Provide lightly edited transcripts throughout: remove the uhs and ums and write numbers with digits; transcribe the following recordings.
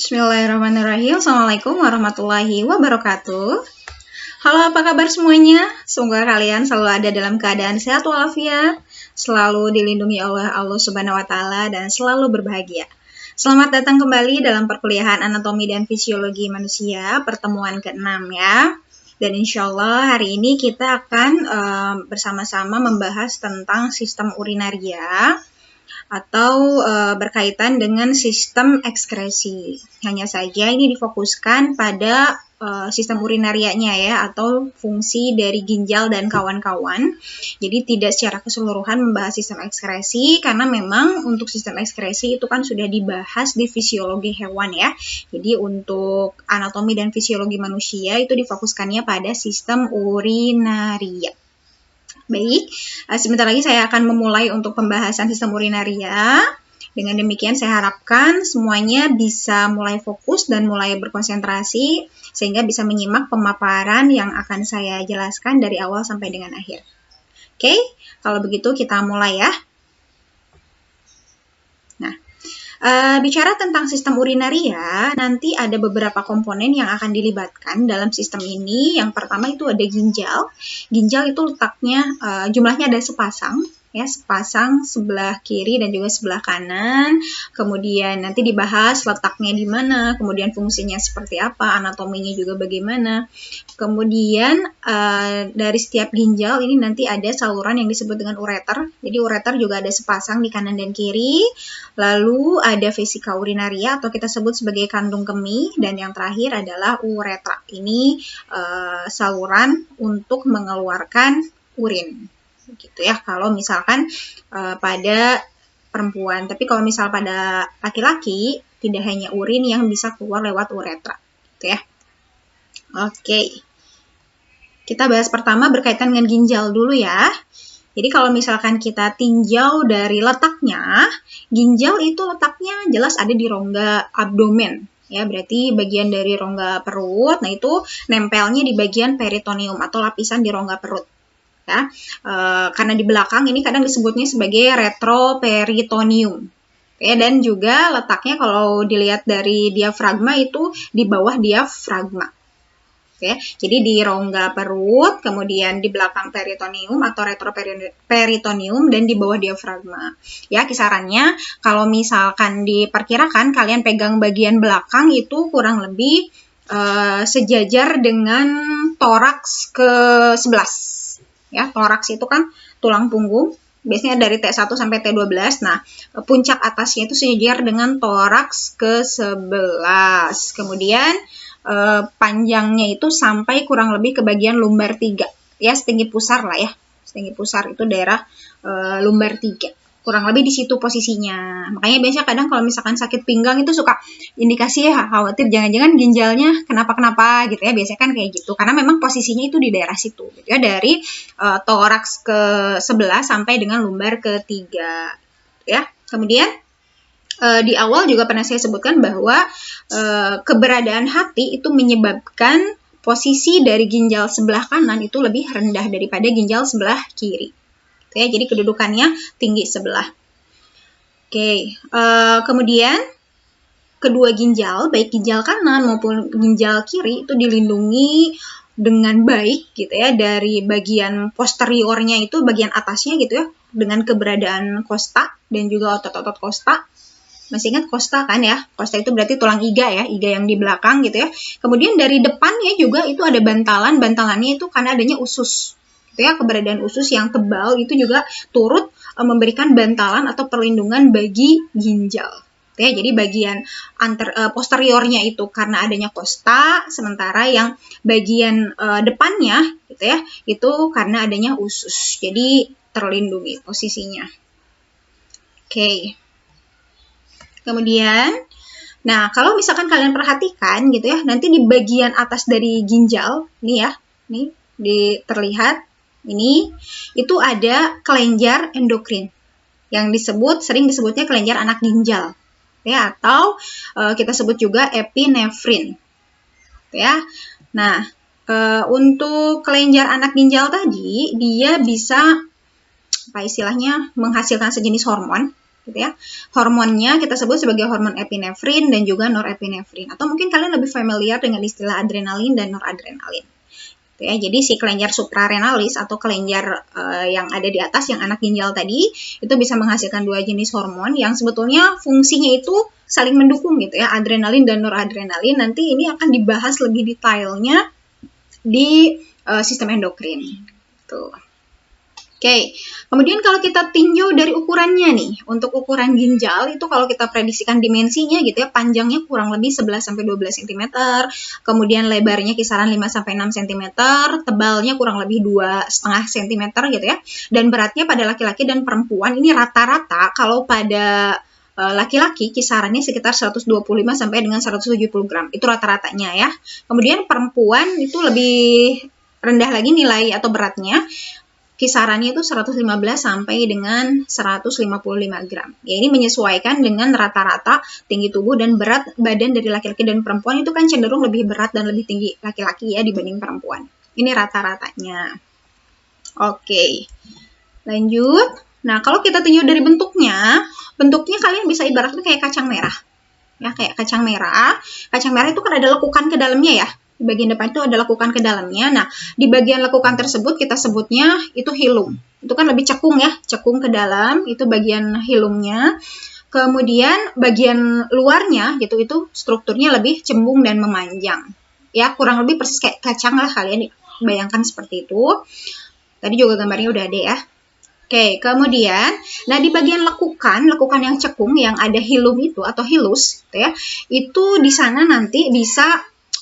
Bismillahirrahmanirrahim. Assalamualaikum warahmatullahi wabarakatuh. Halo, apa kabar semuanya? Semoga kalian selalu ada dalam keadaan sehat walafiat, selalu dilindungi oleh Allah Subhanahu wa Ta'ala, dan selalu berbahagia. Selamat datang kembali dalam perkuliahan Anatomi dan Fisiologi Manusia, pertemuan ke-6 ya. Dan insya Allah hari ini kita akan bersama-sama membahas tentang sistem urinaria atau berkaitan dengan sistem ekskresi. Hanya saja ini difokuskan pada sistem urinarianya ya, atau fungsi dari ginjal dan kawan-kawan. Jadi tidak secara keseluruhan membahas sistem ekskresi, karena memang untuk sistem ekskresi itu kan sudah dibahas di fisiologi hewan ya. Jadi untuk anatomi dan fisiologi manusia itu difokuskannya pada sistem urinaria. Baik, sebentar lagi saya akan memulai untuk pembahasan sistem urinaria. Dengan demikian saya harapkan semuanya bisa mulai fokus dan mulai berkonsentrasi sehingga bisa menyimak pemaparan yang akan saya jelaskan dari awal sampai dengan akhir. Oke, kalau begitu kita mulai ya. Bicara tentang sistem urinaria, nanti ada beberapa komponen yang akan dilibatkan dalam sistem ini. Yang pertama itu ada ginjal. Ginjal itu letaknya, jumlahnya ada sepasang, ya, sepasang sebelah kiri dan juga sebelah kanan. Kemudian nanti dibahas letaknya di mana, kemudian fungsinya seperti apa, anatominya juga bagaimana. Kemudian dari setiap ginjal ini nanti ada saluran yang disebut dengan ureter. Jadi ureter juga ada sepasang di kanan dan kiri. Lalu ada vesika urinaria atau kita sebut sebagai kandung kemih, dan yang terakhir adalah uretra. Ini saluran untuk mengeluarkan urin, gitu ya. Kalau misalkan pada perempuan, tapi kalau misal pada laki-laki tidak hanya urin yang bisa keluar lewat uretra, gitu ya. Oke, kita bahas pertama berkaitan dengan ginjal dulu ya. Jadi kalau misalkan kita tinjau dari letaknya, ginjal itu letaknya jelas ada di rongga abdomen. Ya, berarti bagian dari rongga perut, nah itu nempelnya di bagian peritoneum atau lapisan di rongga perut. Ya, karena di belakang ini kadang disebutnya sebagai retroperitoneum. Oke, dan juga letaknya kalau dilihat dari diafragma itu di bawah diafragma. Oke, jadi di rongga perut, kemudian di belakang peritoneum atau retroperitoneum, dan di bawah diafragma. Ya, kisarannya kalau misalkan diperkirakan kalian pegang bagian belakang itu kurang lebih sejajar dengan toraks ke-11. Ya, toraks itu kan tulang punggung, biasanya dari T1 sampai T12. Nah, puncak atasnya itu sejajar dengan toraks ke-11. Kemudian panjangnya itu sampai kurang lebih ke bagian lumbar 3. Ya, setinggi pusar lah ya. Setinggi pusar itu daerah lumbar 3. Kurang lebih di situ posisinya. Makanya biasanya kadang kalau misalkan sakit pinggang itu suka indikasi ya, khawatir jangan-jangan ginjalnya kenapa-kenapa gitu ya. Biasanya kan kayak gitu. Karena memang posisinya itu di daerah situ gitu ya, dari toraks ke-11 sampai dengan lumbar ke-3. Ya. Kemudian di awal juga pernah saya sebutkan bahwa keberadaan hati itu menyebabkan posisi dari ginjal sebelah kanan itu lebih rendah daripada ginjal sebelah kiri. Oke, jadi kedudukannya tinggi sebelah. Oke, kemudian kedua ginjal, baik ginjal kanan maupun ginjal kiri itu dilindungi dengan baik gitu ya dari bagian posteriornya itu, bagian atasnya gitu ya, dengan keberadaan kosta dan juga otot-otot kosta. Masih ingat kosta kan ya? Kosta itu berarti tulang iga ya, iga yang di belakang gitu ya. Kemudian dari depannya juga itu ada bantalan, bantalannya itu karena adanya usus. Gitu ya, keberadaan usus yang tebal itu juga turut memberikan bantalan atau perlindungan bagi ginjal. Gitu ya, jadi bagian posteriornya itu karena adanya kosta, sementara yang bagian depannya gitu ya, itu karena adanya usus. Jadi terlindungi posisinya. Oke. Kemudian, nah kalau misalkan kalian perhatikan gitu ya, nanti di bagian atas dari ginjal, nih ya, nih terlihat ini, itu ada kelenjar endokrin yang sering disebutnya kelenjar anak ginjal, ya, atau kita sebut juga epinefrin, ya. Nah, untuk kelenjar anak ginjal tadi, dia bisa apa istilahnya menghasilkan sejenis hormon. gitu ya. Hormonnya kita sebut sebagai hormon epinefrin dan juga norepinefrin. Atau mungkin kalian lebih familiar dengan istilah adrenalin dan noradrenalin. Gitu ya. Jadi si kelenjar suprarenalis atau kelenjar yang ada di atas yang anak ginjal tadi itu bisa menghasilkan dua jenis hormon yang sebetulnya fungsinya itu saling mendukung gitu ya, adrenalin dan noradrenalin. Nanti ini akan dibahas lebih detailnya di sistem endokrin. Tuh. Oke, kemudian kalau kita tinjau dari ukurannya nih, untuk ukuran ginjal itu kalau kita prediksikan dimensinya gitu ya, panjangnya kurang lebih 11-12 cm, kemudian lebarnya kisaran 5-6 cm, tebalnya kurang lebih 2,5 cm gitu ya, dan beratnya pada laki-laki dan perempuan ini rata-rata kalau pada laki-laki kisarannya sekitar 125 sampai dengan 170 gram, itu rata-ratanya ya. Kemudian perempuan itu lebih rendah lagi nilai atau beratnya, kisarannya itu 115 sampai dengan 155 gram. Ya, ini menyesuaikan dengan rata-rata tinggi tubuh dan berat badan dari laki-laki dan perempuan itu kan cenderung lebih berat dan lebih tinggi laki-laki ya dibanding perempuan. Ini rata-ratanya. Oke, lanjut. Nah, kalau kita tinjau dari bentuknya kalian bisa ibaratnya kayak kacang merah. Ya, kayak kacang merah. Kacang merah itu kan ada lekukan ke dalamnya ya. Di bagian depan itu ada lekukan ke dalamnya. Nah, di bagian lekukan tersebut kita sebutnya itu hilum. Itu kan lebih cekung ya, cekung ke dalam, itu bagian hilumnya. Kemudian bagian luarnya gitu itu strukturnya lebih cembung dan memanjang. Ya, kurang lebih persis kayak kacang lah, kalian bayangkan seperti itu. Tadi juga gambarnya udah ada ya. Oke, kemudian, nah di bagian lekukan yang cekung yang ada hilum itu atau hilus, gitu ya, itu di sana nanti bisa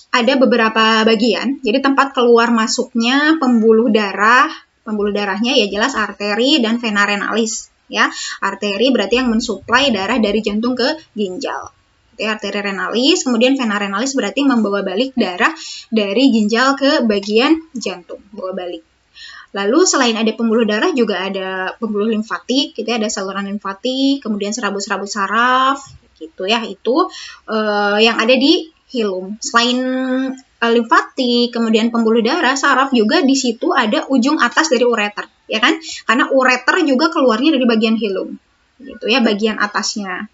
ada beberapa bagian. Jadi tempat keluar masuknya pembuluh darahnya ya jelas arteri dan vena renalis. Ya, arteri berarti yang mensuplai darah dari jantung ke ginjal. Ya, arteri renalis, kemudian vena renalis berarti membawa balik darah dari ginjal ke bagian jantung, bawa balik. Lalu selain ada pembuluh darah juga ada pembuluh limfatik, gitu ya, ada saluran limfatik, kemudian serabut-serabut saraf, gitu ya, itu yang ada di hilum. Selain limfatik, kemudian pembuluh darah, saraf juga di situ ada ujung atas dari ureter, ya kan? Karena ureter juga keluarnya dari bagian hilum, gitu ya, bagian atasnya.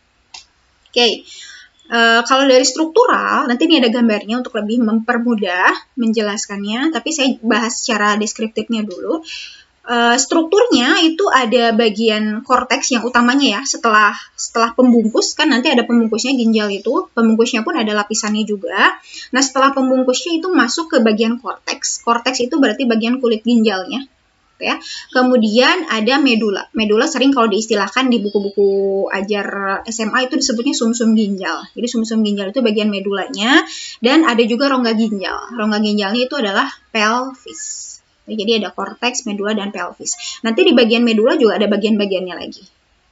Oke. Kalau dari struktural, nanti ini ada gambarnya untuk lebih mempermudah menjelaskannya, tapi saya bahas secara deskriptifnya dulu. Strukturnya itu ada bagian korteks yang utamanya ya, setelah pembungkus, kan nanti ada pembungkusnya ginjal itu, pembungkusnya pun ada lapisannya juga. Nah, setelah pembungkusnya itu masuk ke bagian korteks. Korteks itu berarti bagian kulit ginjalnya. Ya. Kemudian ada medula. Medula sering kalau diistilahkan di buku-buku ajar SMA itu disebutnya sumsum ginjal. Jadi sumsum ginjal itu bagian medulanya, dan ada juga rongga ginjal. Rongga ginjalnya itu adalah pelvis. Jadi ada korteks, medula, dan pelvis. Nanti di bagian medula juga ada bagian-bagiannya lagi.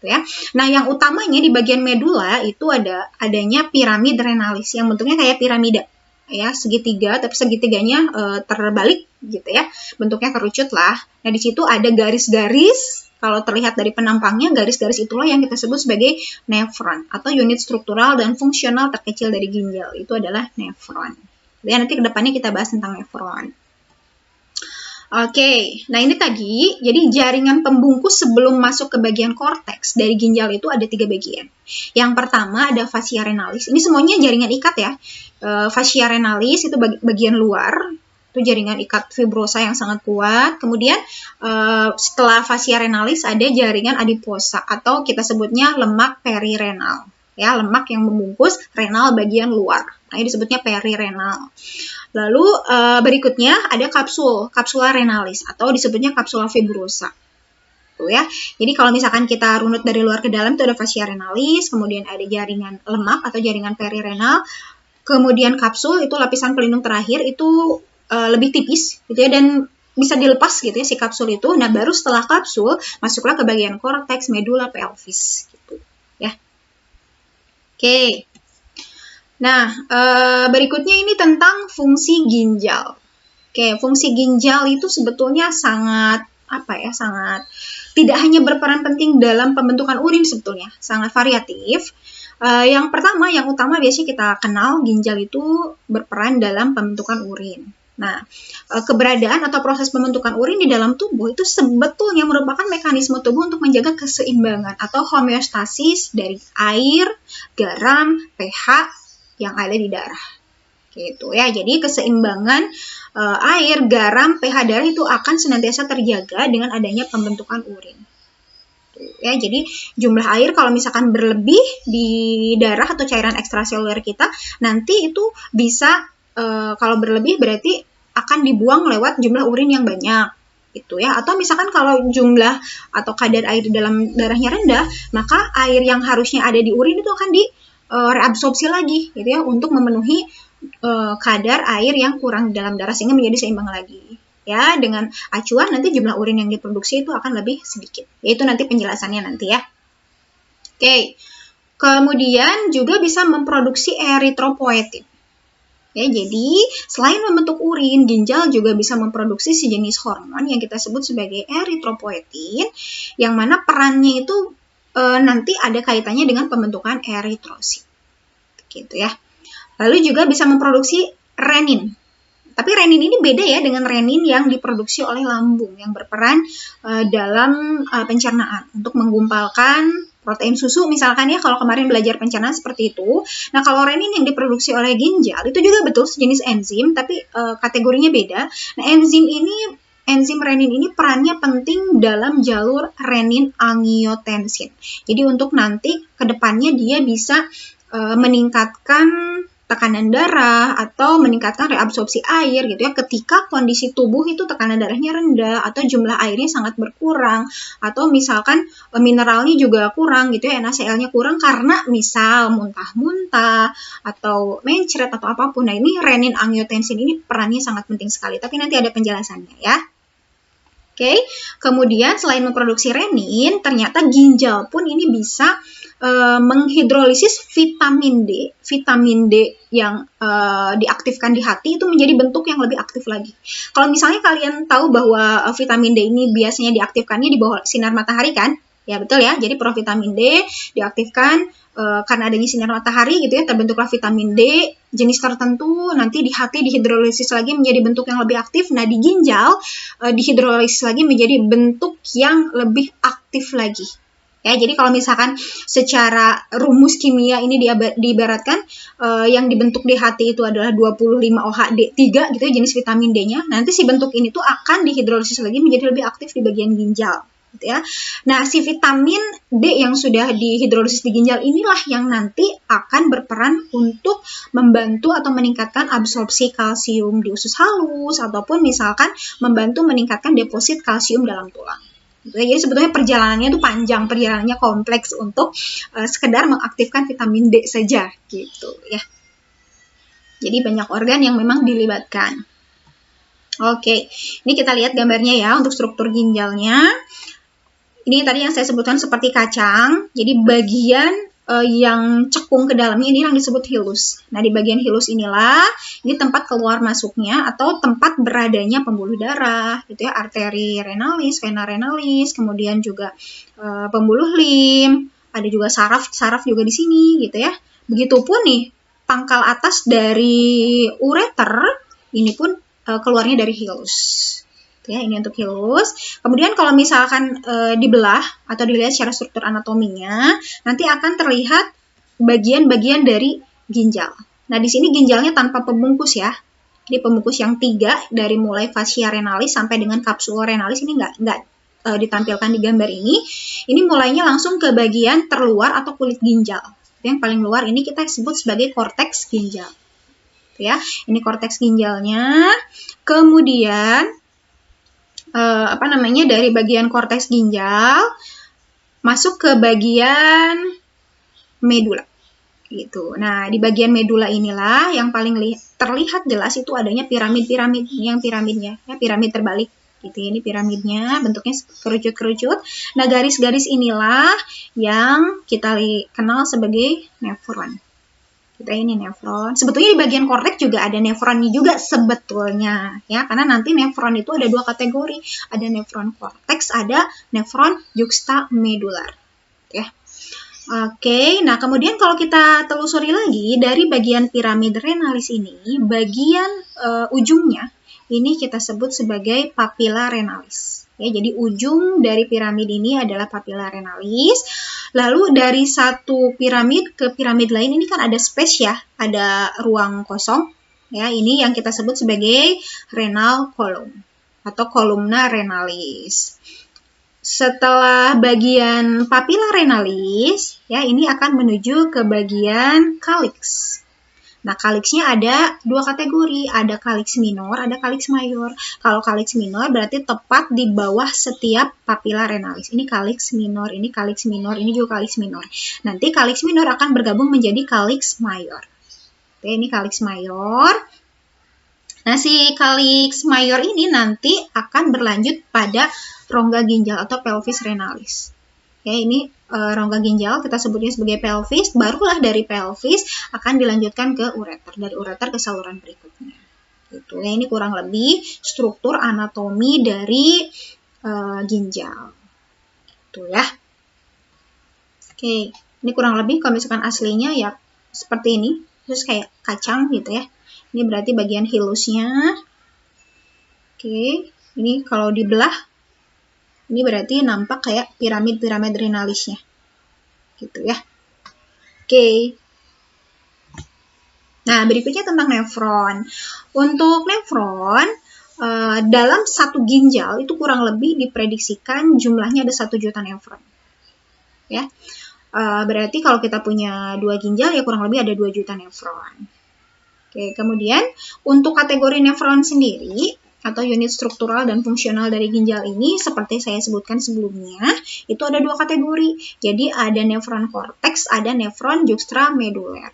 Ya. Nah, yang utamanya di bagian medula itu adanya piramid renalis yang bentuknya kayak piramida. Ya, segitiga, tapi segitiganya terbalik gitu ya, bentuknya kerucut lah. Nah, di situ ada garis-garis, kalau terlihat dari penampangnya, garis-garis itulah yang kita sebut sebagai nefron atau unit struktural dan fungsional terkecil dari ginjal, itu adalah nefron. Jadi nanti kedepannya kita bahas tentang nefron. Oke, nah ini tadi, jadi jaringan pembungkus sebelum masuk ke bagian korteks dari ginjal itu ada 3 bagian. Yang pertama ada fascia renalis, ini semuanya jaringan ikat ya. Fascia renalis itu bagian luar, itu jaringan ikat fibrosa yang sangat kuat. Kemudian setelah fascia renalis ada jaringan adiposa atau kita sebutnya lemak perirenal. Ya, lemak yang membungkus renal bagian luar. Nah, ini disebutnya perirenal. Lalu berikutnya ada kapsula renalis atau disebutnya kapsula fibrosa. Tuh ya. Jadi kalau misalkan kita runut dari luar ke dalam itu ada fascia renalis, kemudian ada jaringan lemak atau jaringan perirenal, kemudian kapsul itu lapisan pelindung terakhir itu lebih tipis gitu ya, dan bisa dilepas gitu ya si kapsul itu. Nah, baru setelah kapsul masuklah ke bagian korteks, medula, pelvis gitu ya. Oke. Nah, berikutnya ini tentang fungsi ginjal. Oke, fungsi ginjal itu sebetulnya sangat tidak hanya berperan penting dalam pembentukan urin sebetulnya, sangat variatif. Yang utama biasanya kita kenal ginjal itu berperan dalam pembentukan urin. Nah, keberadaan atau proses pembentukan urin di dalam tubuh itu sebetulnya merupakan mekanisme tubuh untuk menjaga keseimbangan atau homeostasis dari air, garam, pH yang ada di darah. Gitu ya. Jadi keseimbangan air, garam, pH darah itu akan senantiasa terjaga dengan adanya pembentukan urin. Ya, jadi jumlah air kalau misalkan berlebih di darah atau cairan ekstraseluler kita, nanti itu bisa kalau berlebih berarti akan dibuang lewat jumlah urin yang banyak gitu ya. Atau misalkan kalau jumlah atau kadar air di dalam darahnya rendah, maka air yang harusnya ada di urin itu akan di reabsorpsi lagi gitu ya untuk memenuhi kadar air yang kurang di dalam darah sehingga menjadi seimbang lagi. Ya, dengan acuan nanti jumlah urin yang diproduksi itu akan lebih sedikit. Yaitu nanti penjelasannya nanti ya. Oke. Kemudian juga bisa memproduksi eritropoietin. Ya, jadi selain membentuk urin, ginjal juga bisa memproduksi sejenis hormon yang kita sebut sebagai eritropoietin, yang mana perannya itu nanti ada kaitannya dengan pembentukan eritrosit. Gitu ya. Lalu juga bisa memproduksi renin. Tapi renin ini beda ya dengan renin yang diproduksi oleh lambung yang berperan dalam pencernaan untuk menggumpalkan protein susu misalkan ya, kalau kemarin belajar pencernaan seperti itu. Nah, kalau renin yang diproduksi oleh ginjal itu juga betul sejenis enzim tapi kategorinya beda. Nah, enzim renin ini perannya penting dalam jalur renin-angiotensin. Jadi untuk nanti ke depannya dia bisa meningkatkan tekanan darah atau meningkatkan reabsorpsi air gitu ya ketika kondisi tubuh itu tekanan darahnya rendah atau jumlah airnya sangat berkurang atau misalkan mineralnya juga kurang gitu ya, NaCl-nya kurang karena misal muntah-muntah atau mencret atau apapun. Nah, ini renin-angiotensin ini perannya sangat penting sekali, tapi nanti ada penjelasannya ya. Oke, kemudian selain memproduksi renin, ternyata ginjal pun ini bisa menghidrolisis vitamin D. Vitamin D yang diaktifkan di hati itu menjadi bentuk yang lebih aktif lagi. Kalau misalnya kalian tahu bahwa vitamin D ini biasanya diaktifkannya di bawah sinar matahari kan? Ya betul ya, jadi provitamin D diaktifkan karena adanya sinar matahari gitu ya, terbentuklah vitamin D jenis tertentu, nanti di hati dihidrolisis lagi menjadi bentuk yang lebih aktif. Nah, di ginjal dihidrolisis lagi menjadi bentuk yang lebih aktif lagi. Ya, jadi kalau misalkan secara rumus kimia ini diibaratkan yang dibentuk di hati itu adalah 25 OH-D3 gitu ya, jenis vitamin D-nya. Nanti si bentuk ini tuh akan dihidrolisis lagi menjadi lebih aktif di bagian ginjal. Gitu ya. Nah, si vitamin D yang sudah dihidrolisis di ginjal inilah yang nanti akan berperan untuk membantu atau meningkatkan absorpsi kalsium di usus halus ataupun misalkan membantu meningkatkan deposit kalsium dalam tulang. Jadi sebetulnya perjalanannya itu panjang, perjalanannya kompleks untuk sekedar mengaktifkan vitamin D saja gitu ya. Jadi banyak organ yang memang dilibatkan. Oke, ini kita lihat gambarnya ya untuk struktur ginjalnya. Ini tadi yang saya sebutkan seperti kacang, jadi bagian yang cekung ke dalamnya ini yang disebut hilus. Nah, di bagian hilus inilah, ini tempat keluar masuknya atau tempat beradanya pembuluh darah, gitu ya, arteri renalis, vena renalis, kemudian juga pembuluh lim, ada juga saraf juga di sini, gitu ya. Begitupun nih, pangkal atas dari ureter, ini pun keluarnya dari hilus. Ya, ini untuk hilus. Kemudian kalau misalkan dibelah atau dilihat secara struktur anatominya, nanti akan terlihat bagian-bagian dari ginjal. Nah, di sini ginjalnya tanpa pembungkus ya. Jadi pembungkus yang 3 dari mulai fascia renalis sampai dengan capsula renalis ini nggak ditampilkan di gambar ini. Ini mulainya langsung ke bagian terluar atau kulit ginjal. Yang paling luar ini kita sebut sebagai korteks ginjal. Ya, ini korteks ginjalnya. Kemudian dari bagian korteks ginjal masuk ke bagian medula gitu. Nah, di bagian medula inilah yang paling terlihat jelas itu adanya piramid-piramid, yang piramidnya ya, piramid terbalik gitu. Ini piramidnya bentuknya kerucut-kerucut. Nah, garis-garis inilah yang kita kenal sebagai nefron. Kita ini nefron. Sebetulnya di bagian korteks juga ada nefronnya juga sebetulnya ya, karena nanti nefron itu ada 2 kategori, ada nefron korteks, ada nefron juxtamedular ya. Oke, nah kemudian kalau kita telusuri lagi dari bagian piramid renalis ini, bagian ujungnya ini kita sebut sebagai papilla renalis. Ya, jadi ujung dari piramid ini adalah papilla renalis. Lalu dari satu piramid ke piramid lain ini kan ada space ya, ada ruang kosong. Ya, ini yang kita sebut sebagai renal column atau columna renalis. Setelah bagian papilla renalis, ya ini akan menuju ke bagian calyx. Nah, calyxnya ada dua kategori, ada calyx minor, ada calyx mayor. Kalau calyx minor berarti tepat di bawah setiap papilla renalis. Ini calyx minor, ini calyx minor, ini juga calyx minor. Nanti calyx minor akan bergabung menjadi calyx mayor. Oke, ini calyx mayor. Nah, si calyx mayor ini nanti akan berlanjut pada rongga ginjal atau pelvis renalis. Ya, ini rongga ginjal kita sebutnya sebagai pelvis, barulah dari pelvis akan dilanjutkan ke ureter, dari ureter ke saluran berikutnya. Gitu. Ya, ini kurang lebih struktur anatomi dari ginjal. Gitu ya. Oke, ini kurang lebih kalau misalkan aslinya ya seperti ini, terus kayak kacang gitu ya. Ini berarti bagian hilusnya. Oke, ini kalau dibelah, ini berarti nampak kayak piramid-piramid renalisnya. Gitu ya. Oke. Nah, berikutnya tentang nefron. Untuk nefron, dalam satu ginjal itu kurang lebih diprediksikan jumlahnya ada 1 juta nefron. Ya. Berarti kalau kita punya 2 ginjal ya kurang lebih ada 2 juta nefron. Oke, kemudian untuk kategori nefron sendiri atau unit struktural dan fungsional dari ginjal ini seperti saya sebutkan sebelumnya, itu ada 2 kategori. Jadi ada nefron korteks, ada nefron juxtamedular.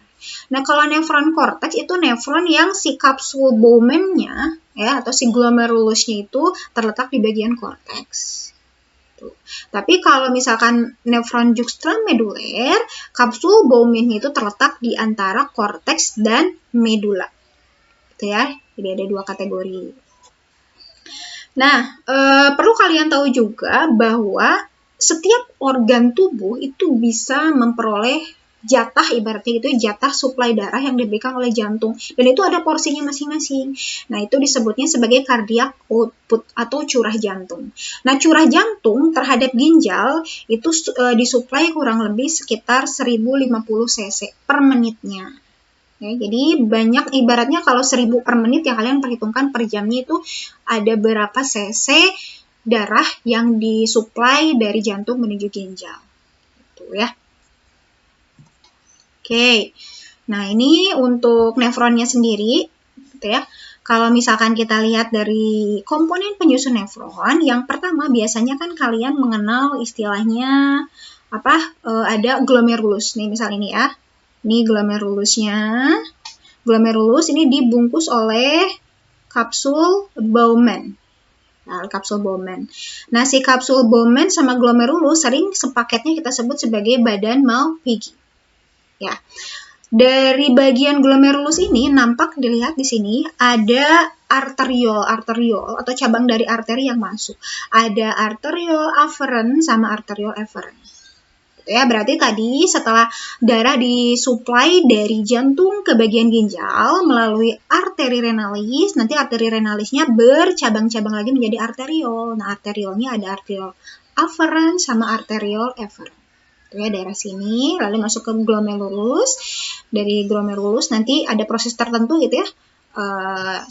Nah, kalau nefron korteks itu nefron yang si kapsul Bowman-nya ya atau si glomerulusnya itu terletak di bagian korteks. Tapi kalau misalkan nefron juxtamedular, kapsul Bowman itu terletak di antara korteks dan medula. Gitu ya. Jadi ada 2 kategori. Nah, perlu kalian tahu juga bahwa setiap organ tubuh itu bisa memperoleh jatah, ibaratnya itu jatah suplai darah yang diberikan oleh jantung, dan itu ada porsinya masing-masing. Nah, itu disebutnya sebagai cardiac output atau curah jantung. Nah, curah jantung terhadap ginjal itu disuplai kurang lebih sekitar 1050 cc per menitnya. Ya, jadi banyak, ibaratnya kalau 1000 per menit ya kalian perhitungkan per jamnya itu ada berapa cc darah yang disuplai dari jantung menuju ginjal. Gitu ya. Oke, nah ini untuk nefronnya sendiri, gitu ya. Kalau misalkan kita lihat dari komponen penyusun nefron, yang pertama biasanya kan kalian mengenal istilahnya apa? Ada glomerulus. Nih misal ini ya, ini glomerulusnya. Glomerulus ini dibungkus oleh kapsul Bowman. Nah, kapsul Bowman. Nah, si kapsul Bowman sama glomerulus sering sepaketnya kita sebut sebagai badan Malpighi. Ya, dari bagian glomerulus ini nampak dilihat di sini ada arteriol atau cabang dari arteri yang masuk. Ada arteriol afferent sama arteriol efferent. Ya, berarti tadi setelah darah disuplai dari jantung ke bagian ginjal melalui arteri renalis, nanti arteri renalisnya bercabang-cabang lagi menjadi arteriol. Nah, arteriolnya ada arteriol afferent sama arteriol efferent. Ya, daerah sini, lalu masuk ke glomerulus. Dari glomerulus nanti ada proses tertentu gitu ya.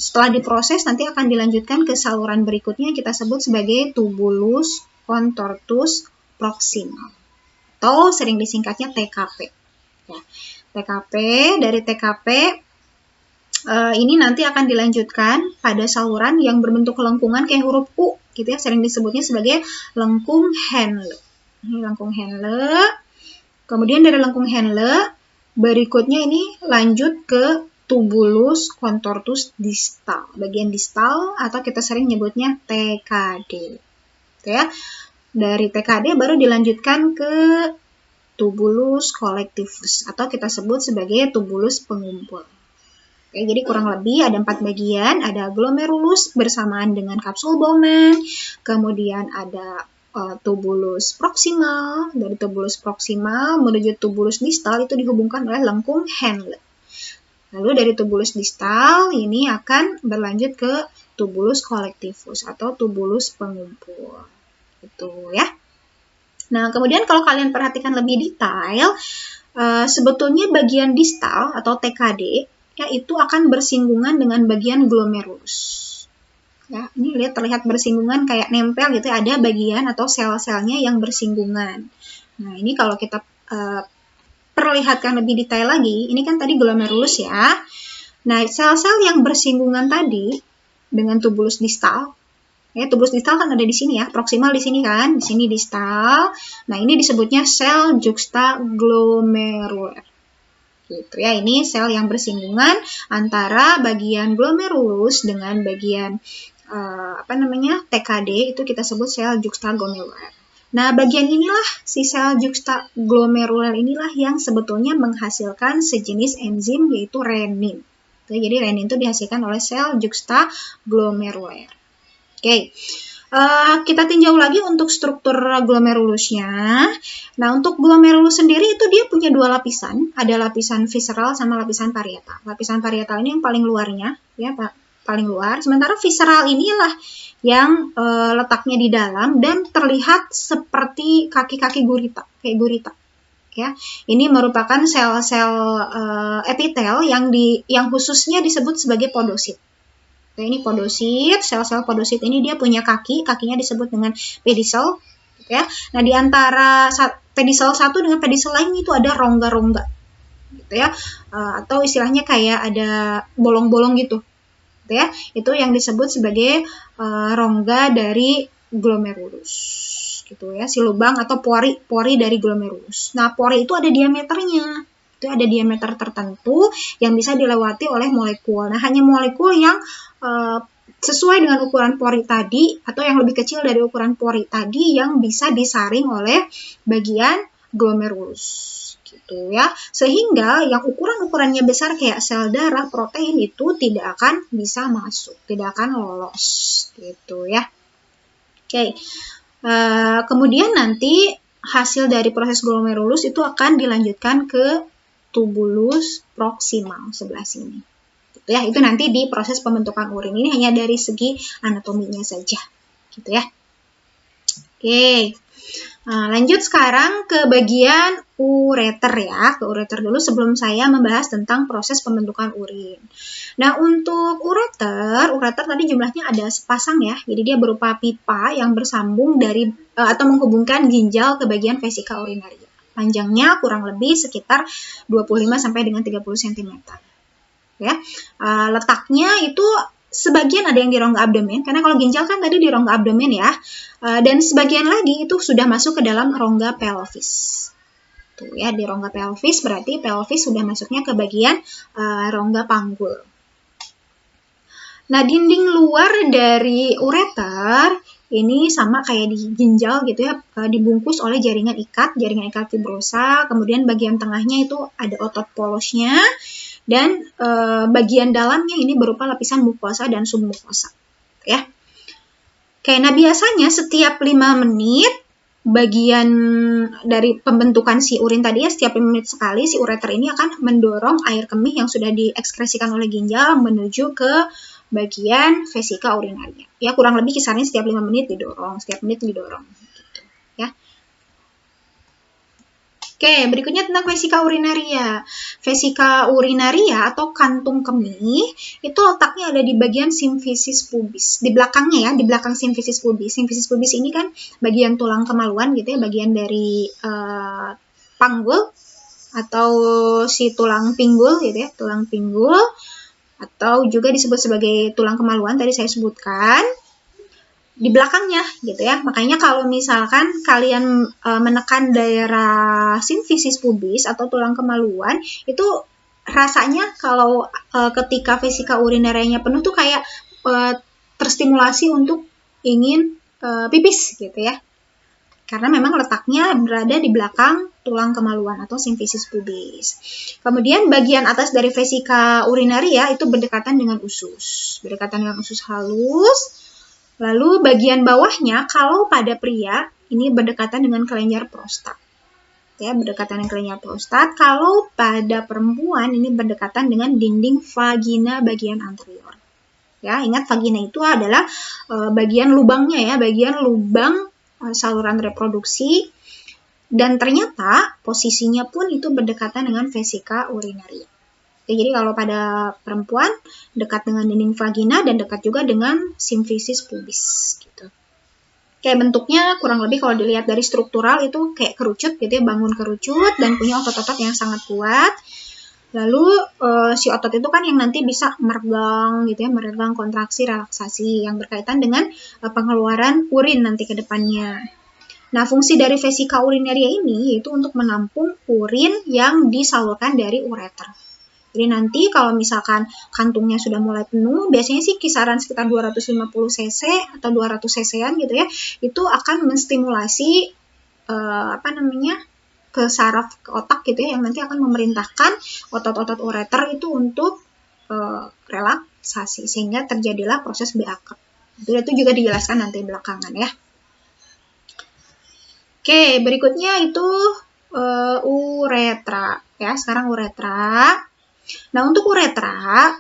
Setelah diproses nanti akan dilanjutkan ke saluran berikutnya kita sebut sebagai tubulus contortus proximal atau sering disingkatnya TKP. Ya, TKP, dari TKP ini nanti akan dilanjutkan pada saluran yang berbentuk lengkungan kayak huruf U gitu ya, sering disebutnya sebagai lengkung Henle. Ini lengkung Henle. Kemudian dari lengkung Henle, berikutnya ini lanjut ke tubulus contortus distal, bagian distal atau kita sering nyebutnya TKD. Oke ya. Dari TKD baru dilanjutkan ke tubulus collectivus atau kita sebut sebagai tubulus pengumpul. Oke, jadi kurang lebih ada 4 bagian, ada glomerulus bersamaan dengan kapsul Bowman, kemudian ada tubulus proximal, dari tubulus proximal menuju tubulus distal itu dihubungkan oleh lengkung Henle. Lalu dari tubulus distal ini akan berlanjut ke tubulus collectivus atau tubulus pengumpul. Itu ya. Nah, kemudian kalau kalian perhatikan lebih detail, sebetulnya bagian distal atau TKD ya itu akan bersinggungan dengan bagian glomerulus. Ya, ini lihat terlihat bersinggungan kayak nempel gitu, ada bagian atau sel-selnya yang bersinggungan. Nah, ini kalau kita perlihatkan lebih detail lagi, ini kan tadi glomerulus ya. Nah, sel-sel yang bersinggungan tadi dengan tubulus distal, ya tubulus distal kan ada di sini ya, proksimal di sini kan, di sini distal. Nah, ini disebutnya sel juxtaglomerular. Gitu ya, ini sel yang bersinggungan antara bagian glomerulus dengan bagian TKD, itu kita sebut sel juxtaglomerular. Nah, bagian inilah, si sel juxtaglomerular inilah yang sebetulnya menghasilkan sejenis enzim yaitu renin. Jadi renin itu dihasilkan oleh sel juxtaglomerular. Oke. Kita tinjau lagi untuk struktur glomerulusnya. Nah, untuk glomerulus sendiri itu dia punya dua lapisan, ada lapisan visceral sama lapisan parietal. Lapisan parietal ini yang paling luarnya, ya Pak. Paling luar, sementara visceral inilah yang letaknya di dalam dan terlihat seperti kaki-kaki gurita, kayak gurita. Ya, ini merupakan sel-sel epitel yang khususnya disebut sebagai podosit. Nah, ini podosit, sel-sel podosit ini dia punya kakinya disebut dengan pedicel, ya. Nah, di antara pedicel satu dengan pedicel lain itu ada rongga-rongga, gitu ya, atau istilahnya kayak ada bolong-bolong gitu. Ya, itu yang disebut sebagai rongga dari glomerulus, gitu ya, si lubang atau pori dari glomerulus. Nah, pori itu ada diameternya, itu ada diameter tertentu yang bisa dilewati oleh molekul. Nah, hanya molekul yang sesuai dengan ukuran pori tadi atau yang lebih kecil dari ukuran pori tadi yang bisa disaring oleh bagian glomerulus. Gitu ya, sehingga yang ukurannya besar kayak sel darah, protein itu tidak akan bisa masuk, tidak akan lolos, gitu ya. Oke, kemudian nanti hasil dari proses glomerulus itu akan dilanjutkan ke tubulus proksimal sebelah sini. Gitu ya, itu nanti di proses pembentukan urin. Ini hanya dari segi anatominya saja, gitu ya. Oke. Nah, lanjut sekarang ke bagian ureter ya, ke ureter dulu sebelum saya membahas tentang proses pembentukan urin. Nah, untuk ureter tadi jumlahnya ada sepasang ya, jadi dia berupa pipa yang bersambung dari atau menghubungkan ginjal ke bagian vesika urinaria. Panjangnya kurang lebih sekitar 25 sampai dengan 30 cm. Ya, letaknya itu sebagian ada yang di rongga abdomen, karena kalau ginjal kan tadi di rongga abdomen ya, dan sebagian lagi itu sudah masuk ke dalam rongga pelvis. Tuh ya, di rongga pelvis berarti pelvis sudah masuknya ke bagian rongga panggul. Nah, dinding luar dari ureter ini sama kayak di ginjal gitu ya, dibungkus oleh jaringan ikat fibrosa, kemudian bagian tengahnya itu ada otot polosnya, dan bagian dalamnya ini berupa lapisan mukosa dan submukosa, ya. Oke, nah biasanya setiap 5 menit bagian dari pembentukan si urin tadi ya, setiap 5 menit sekali si ureter ini akan mendorong air kemih yang sudah diekskresikan oleh ginjal menuju ke bagian vesika urinaria. Ya, kurang lebih kisarannya setiap 5 menit didorong, setiap menit didorong. Gitu, ya. Oke, berikutnya tentang vesika urinaria. Vesika urinaria atau kantung kemih itu letaknya ada di bagian simfisis pubis. Di belakangnya ya, di belakang simfisis pubis. Simfisis pubis ini kan bagian tulang kemaluan gitu ya, bagian dari panggul atau si tulang pinggul gitu ya, tulang pinggul atau juga disebut sebagai tulang kemaluan tadi saya sebutkan. Di belakangnya gitu ya, makanya kalau misalkan kalian menekan daerah simfisis pubis atau tulang kemaluan itu rasanya kalau ketika vesika urinarianya penuh tuh kayak terstimulasi untuk ingin pipis gitu ya, karena memang letaknya berada di belakang tulang kemaluan atau simfisis pubis. Kemudian bagian atas dari vesika urinaria itu berdekatan dengan usus halus. Lalu bagian bawahnya kalau pada pria ini berdekatan dengan kelenjar prostat. Ya, berdekatan dengan kelenjar prostat. Kalau pada perempuan ini berdekatan dengan dinding vagina bagian anterior. Ya, ingat vagina itu adalah bagian lubangnya ya, bagian lubang saluran reproduksi, dan ternyata posisinya pun itu berdekatan dengan vesika urinaria. Jadi kalau pada perempuan dekat dengan dinding vagina dan dekat juga dengan simfisis pubis gitu. Kayak bentuknya kurang lebih kalau dilihat dari struktural itu kayak kerucut gitu ya, bangun kerucut dan punya otot-otot yang sangat kuat. Lalu si otot itu kan yang nanti bisa meregang gitu ya, meregang kontraksi relaksasi yang berkaitan dengan pengeluaran urin nanti ke depannya. Nah, fungsi dari vesika urinaria ini yaitu untuk menampung urin yang disalurkan dari ureter. Jadi nanti kalau misalkan kantungnya sudah mulai penuh, biasanya sih kisaran sekitar 250 cc atau 200 cc-an gitu ya, itu akan menstimulasi ke saraf ke otak gitu ya, yang nanti akan memerintahkan otot-otot ureter itu untuk relaksasi sehingga terjadilah proses BAK. Itu juga dijelaskan nanti belakangan ya. Oke, berikutnya itu uretra ya. Sekarang uretra. Nah, untuk uretra,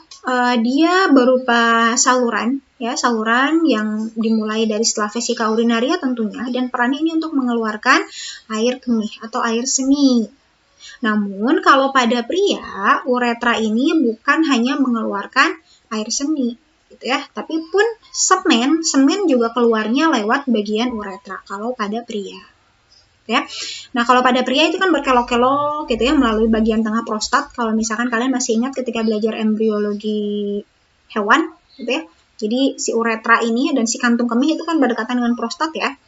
dia berupa saluran, ya, saluran yang dimulai dari setelah vesika urinaria tentunya, dan perannya ini untuk mengeluarkan air kemih atau air seni. Namun, kalau pada pria, uretra ini bukan hanya mengeluarkan air seni, gitu ya, tapi pun semen juga keluarnya lewat bagian uretra kalau pada pria. Ya. Nah, kalau pada pria itu kan berkelok-kelok gitu ya melalui bagian tengah prostat. Kalau misalkan kalian masih ingat ketika belajar embriologi hewan gitu ya. Jadi si uretra ini dan si kantung kemih itu kan berdekatan dengan prostat ya.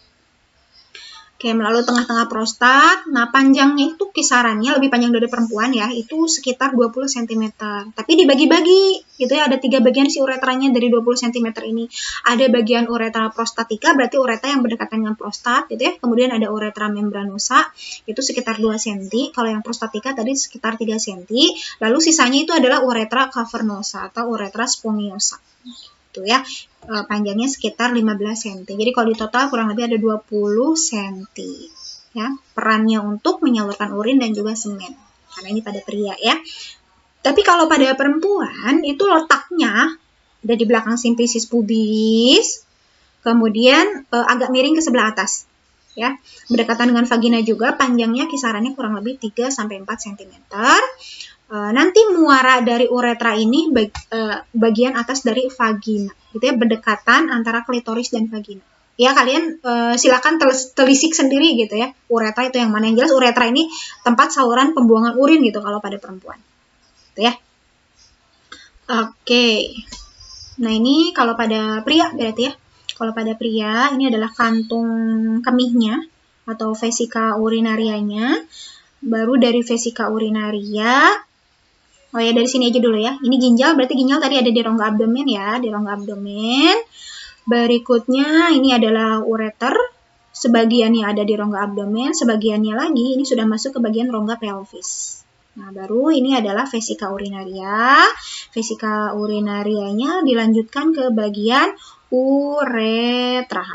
Oke, melalui tengah-tengah prostat. Nah, panjangnya itu kisarannya lebih panjang dari perempuan ya, itu sekitar 20 cm. Tapi dibagi-bagi, gitu ya, ada 3 bagian si uretranya dari 20 cm ini. Ada bagian uretra prostatika, berarti uretra yang berdekatan dengan prostat, gitu ya. Kemudian ada uretra membranosa, itu sekitar 2 cm. Kalau yang prostatika tadi sekitar 3 cm. Lalu sisanya itu adalah uretra cavernosa atau uretra spongiosa. Gitu ya. Panjangnya sekitar 15 cm. Jadi kalau di total kurang lebih ada 20 cm. Ya, perannya untuk menyalurkan urin dan juga semen. Karena ini pada pria ya. Tapi kalau pada perempuan itu letaknya ada di belakang simfisis pubis, kemudian agak miring ke sebelah atas. Ya, berdekatan dengan vagina juga, panjangnya kisarannya kurang lebih 3 sampai 4 cm. Nanti muara dari uretra ini bagian atas dari vagina, gitu ya, berdekatan antara klitoris dan vagina. Ya, kalian silakan telisik sendiri gitu ya, uretra itu yang mana. Yang jelas uretra ini tempat saluran pembuangan urin gitu kalau pada perempuan. Gitu ya. Oke. Nah, ini kalau pada pria berarti ya. Kalau pada pria ini adalah kantung kemihnya atau vesika urinarianya. Baru dari vesika urinaria. Oh ya, dari sini aja dulu ya. Ini ginjal, berarti ginjal tadi ada di rongga abdomen ya, di rongga abdomen. Berikutnya ini adalah ureter, sebagiannya ada di rongga abdomen, sebagiannya lagi ini sudah masuk ke bagian rongga pelvis. Nah, baru ini adalah vesika urinaria. Vesika urinarianya dilanjutkan ke bagian uretra.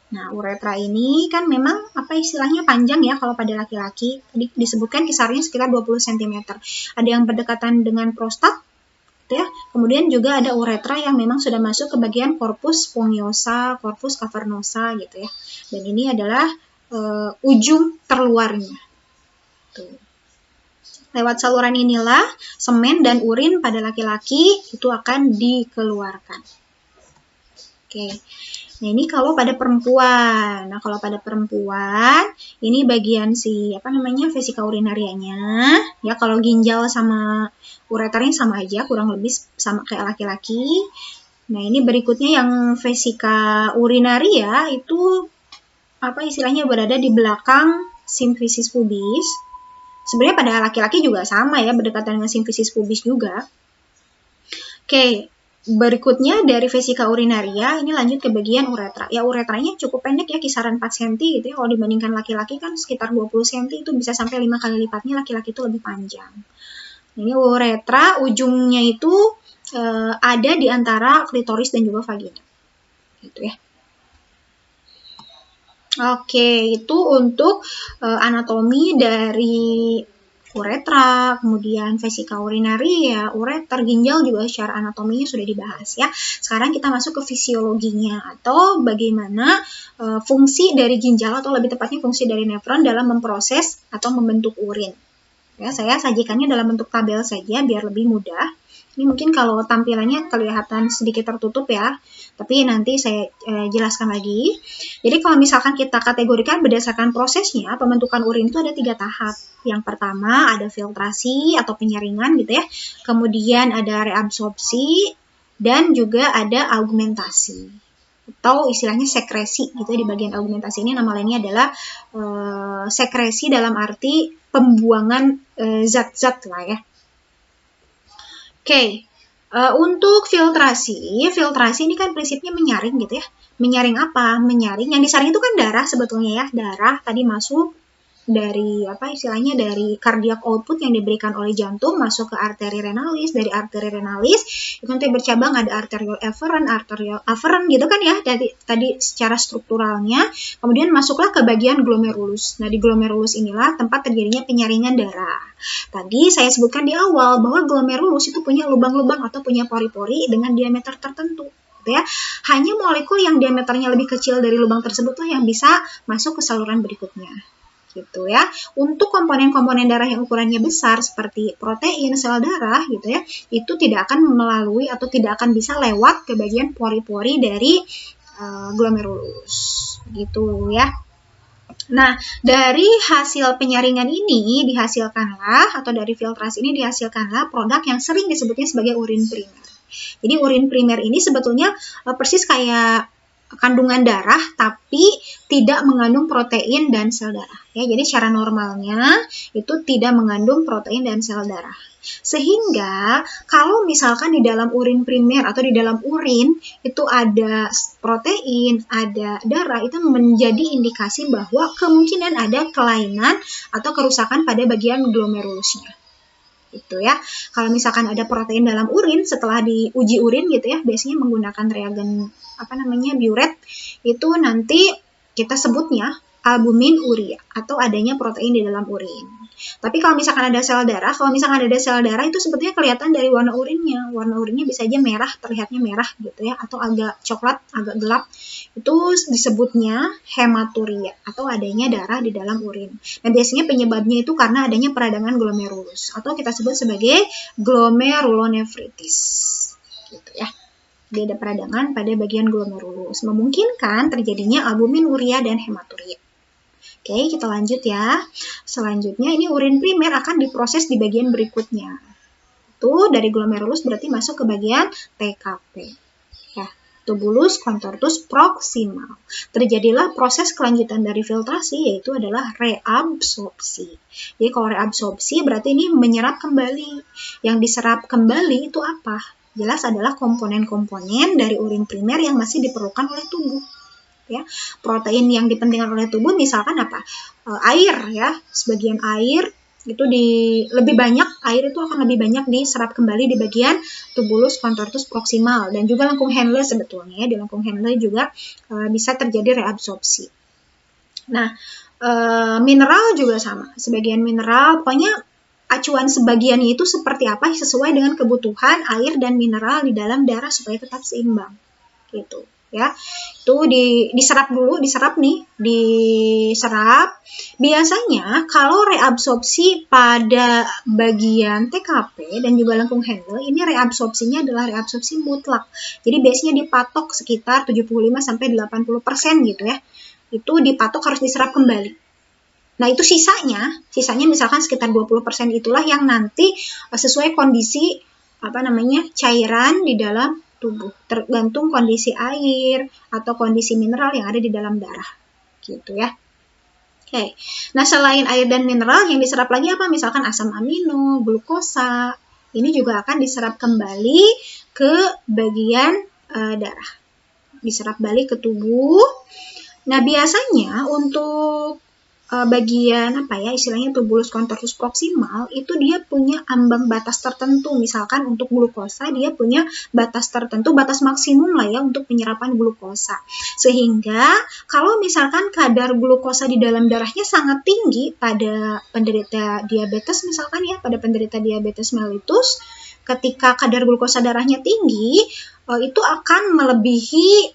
Nah, uretra ini kan memang istilahnya panjang ya kalau pada laki-laki. Tadi disebutkan kisarnya sekitar 20 cm. Ada yang berdekatan dengan prostat, gitu ya. Kemudian juga ada uretra yang memang sudah masuk ke bagian corpus spongiosa, corpus cavernosa gitu ya. Dan ini adalah ujung terluarnya. Tuh. Lewat saluran inilah semen dan urin pada laki-laki itu akan dikeluarkan. Oke. Nah, ini kalau pada perempuan. Nah, kalau pada perempuan, ini bagian vesika urinarianya. Ya, kalau ginjal sama ureternya sama aja, kurang lebih sama kayak laki-laki. Nah, ini berikutnya yang vesika urinaria itu istilahnya berada di belakang simfisis pubis. Sebenarnya pada laki-laki juga sama ya, berdekatan dengan simfisis pubis juga. Oke. Berikutnya dari vesika urinaria ini lanjut ke bagian uretra. Ya, uretranya cukup pendek ya, kisaran 4 cm gitu ya. Kalau dibandingkan laki-laki kan sekitar 20 cm, itu bisa sampai 5 kali lipatnya, laki-laki itu lebih panjang. Ini uretra ujungnya itu ada di antara klitoris dan juga vagina. Gitu ya. Oke, itu untuk anatomi dari uretra, kemudian vesika urinaria, ureter, ginjal juga secara anatominya sudah dibahas ya. Sekarang kita masuk ke fisiologinya atau bagaimana fungsi dari ginjal atau lebih tepatnya fungsi dari nefron dalam memproses atau membentuk urin. Ya, saya sajikannya dalam bentuk tabel saja biar lebih mudah. Ini mungkin kalau tampilannya kelihatan sedikit tertutup ya, tapi nanti saya jelaskan lagi. Jadi kalau misalkan kita kategorikan berdasarkan prosesnya, pembentukan urin itu ada 3 tahap. Yang pertama ada filtrasi atau penyaringan gitu ya, kemudian ada reabsorpsi, dan juga ada augmentasi atau istilahnya sekresi gitu. Di bagian augmentasi ini nama lainnya adalah sekresi dalam arti pembuangan zat-zat lah ya. Oke, untuk filtrasi ini kan prinsipnya menyaring gitu ya. Menyaring apa? Menyaring, yang disaring itu kan darah sebetulnya ya. Darah tadi masuk dari istilahnya dari cardiac output yang diberikan oleh jantung masuk ke arteri renalis, dari arteri renalis itu nanti bercabang ada arterial efferent, arterial afferent gitu kan ya, tadi secara strukturalnya, kemudian masuklah ke bagian glomerulus. Nah, di glomerulus inilah tempat terjadinya penyaringan darah. Tadi saya sebutkan di awal bahwa glomerulus itu punya lubang-lubang atau punya pori-pori dengan diameter tertentu. Ya, hanya molekul yang diameternya lebih kecil dari lubang tersebutlah yang bisa masuk ke saluran berikutnya. Gitu ya. Untuk komponen-komponen darah yang ukurannya besar seperti protein, sel darah gitu ya, itu tidak akan melalui atau tidak akan bisa lewat ke bagian pori-pori dari glomerulus gitu ya. Nah, dari hasil penyaringan ini dihasilkanlah atau dari filtrasi ini dihasilkanlah produk yang sering disebutnya sebagai urin primer. Jadi urin primer ini sebetulnya persis kayak kandungan darah tapi tidak mengandung protein dan sel darah ya. Jadi secara normalnya itu tidak mengandung protein dan sel darah. Sehingga kalau misalkan di dalam urin primer atau di dalam urin itu ada protein, ada darah, itu menjadi indikasi bahwa kemungkinan ada kelainan atau kerusakan pada bagian glomerulusnya. Gitu ya. Kalau misalkan ada protein dalam urin setelah diuji urin gitu ya, biasanya menggunakan reagen biuret, itu nanti kita sebutnya albumin urea atau adanya protein di dalam urin. Tapi kalau misalkan ada sel darah, itu sebetulnya kelihatan dari warna urinnya. Warna urinnya bisa aja merah, terlihatnya merah gitu ya, atau agak coklat, agak gelap. Itu disebutnya hematuria atau adanya darah di dalam urin. Nah, biasanya penyebabnya itu karena adanya peradangan glomerulus atau kita sebut sebagai glomerulonefritis. Gitu ya. Dia ada peradangan pada bagian glomerulus, memungkinkan terjadinya albumin urea dan hematuria. Oke, kita lanjut ya. Selanjutnya ini urin primer akan diproses di bagian berikutnya. Itu dari glomerulus berarti masuk ke bagian TKP. Ya, tubulus contortus proximal. Terjadilah proses kelanjutan dari filtrasi yaitu adalah reabsorpsi. Jadi kalau reabsorpsi berarti ini menyerap kembali. Yang diserap kembali itu apa? Jelas adalah komponen-komponen dari urin primer yang masih diperlukan oleh tubuh. Ya, protein yang dipentingkan oleh tubuh misalkan apa? Air ya, sebagian air itu lebih banyak, air itu akan lebih banyak diserap kembali di bagian tubulus contortus proximal dan juga lengkung Henle sebetulnya ya, di lengkung Henle juga bisa terjadi reabsorpsi. Nah, mineral juga sama, sebagian mineral, pokoknya acuan sebagiannya itu seperti apa sesuai dengan kebutuhan air dan mineral di dalam darah supaya tetap seimbang gitu. Ya, itu diserap. Biasanya kalau reabsorpsi pada bagian TKP dan juga lengkung Henle, ini reabsorpsinya adalah reabsorpsi mutlak. Jadi biasanya dipatok sekitar 75-80% gitu ya. Itu dipatok harus diserap kembali. Nah, itu sisanya misalkan sekitar 20% itulah yang nanti sesuai kondisi cairan di dalam tubuh, tergantung kondisi air atau kondisi mineral yang ada di dalam darah gitu ya. Oke. Nah, selain air dan mineral yang diserap lagi apa? Misalkan asam amino, glukosa. Ini juga akan diserap kembali ke bagian darah. Diserap balik ke tubuh. Nah, biasanya untuk bagian apa ya istilahnya tubulus contortus proximal itu dia punya ambang batas tertentu. Misalkan untuk glukosa dia punya batas tertentu, batas maksimum lah ya untuk penyerapan glukosa. Sehingga kalau misalkan kadar glukosa di dalam darahnya sangat tinggi pada penderita diabetes misalkan ya, pada penderita diabetes mellitus, ketika kadar glukosa darahnya tinggi itu akan melebihi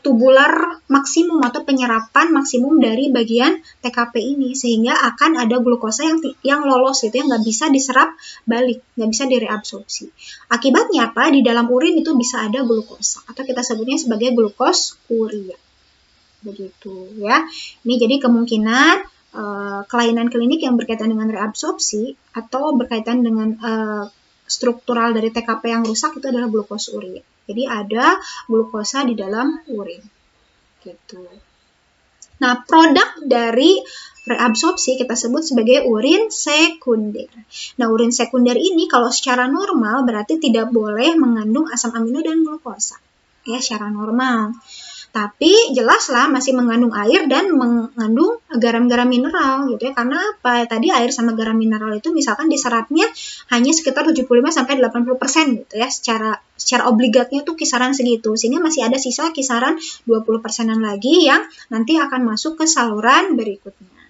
tubular maksimum atau penyerapan maksimum dari bagian TKP ini, sehingga akan ada glukosa yang lolos yang nggak bisa diserap balik, nggak bisa direabsorpsi. Akibatnya apa? Di dalam urin itu bisa ada glukosa atau kita sebutnya sebagai glukosuria. Begitu ya. Ini jadi kemungkinan kelainan klinik yang berkaitan dengan reabsorpsi atau berkaitan dengan struktural dari TKP yang rusak itu adalah glukosuria. Jadi ada glukosa di dalam urin. Gitu. Nah, produk dari reabsorpsi kita sebut sebagai urin sekunder. Nah, urin sekunder ini kalau secara normal berarti tidak boleh mengandung asam amino dan glukosa. Ya, secara normal. Tapi jelaslah masih mengandung air dan mengandung garam-garam mineral gitu ya. Karena apa? Tadi air sama garam mineral itu misalkan diserapnya hanya sekitar 75-80% gitu ya. Secara obligatnya tuh kisaran segitu. Sehingga masih ada sisa kisaran 20%-an lagi yang nanti akan masuk ke saluran berikutnya.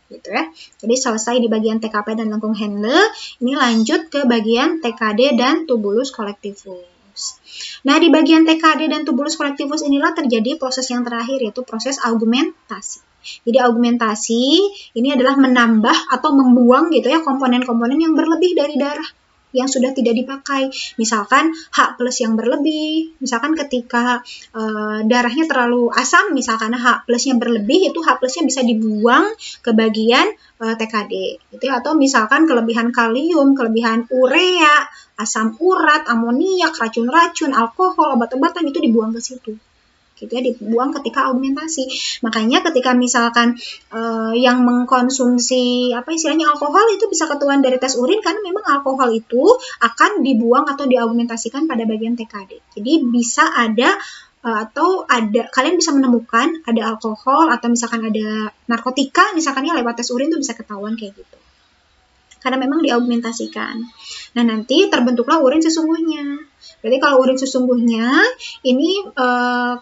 Gitu ya. Jadi selesai di bagian TKP dan lengkung Henle, ini lanjut ke bagian TKD dan tubulus collectivus. Nah, di bagian TKD dan tubulus collectivus inilah terjadi proses yang terakhir, yaitu proses augmentasi. Jadi augmentasi ini adalah menambah atau membuang gitu ya komponen-komponen yang berlebih dari darah yang sudah tidak dipakai. Misalkan H+ yang berlebih, misalkan ketika darahnya terlalu asam, misalkan H+-nya berlebih, itu H+-nya bisa dibuang ke bagian TKD gitu ya. Atau misalkan kelebihan kalium, kelebihan urea, asam urat, amoniak, racun-racun, alkohol, obat-obatan itu dibuang ke situ. Gitu ya, dibuang ketika augmentasi. Makanya ketika misalkan yang mengkonsumsi alkohol itu bisa ketahuan dari tes urin karena memang alkohol itu akan dibuang atau diaugmentasikan pada bagian TKD. Jadi bisa ada kalian bisa menemukan ada alkohol atau misalkan ada narkotika misalkan ya lewat tes urin itu bisa ketahuan kayak gitu. Karena memang diaugmentasikan. Nah, nanti terbentuklah urin sesungguhnya. Berarti kalau urin sesungguhnya, ini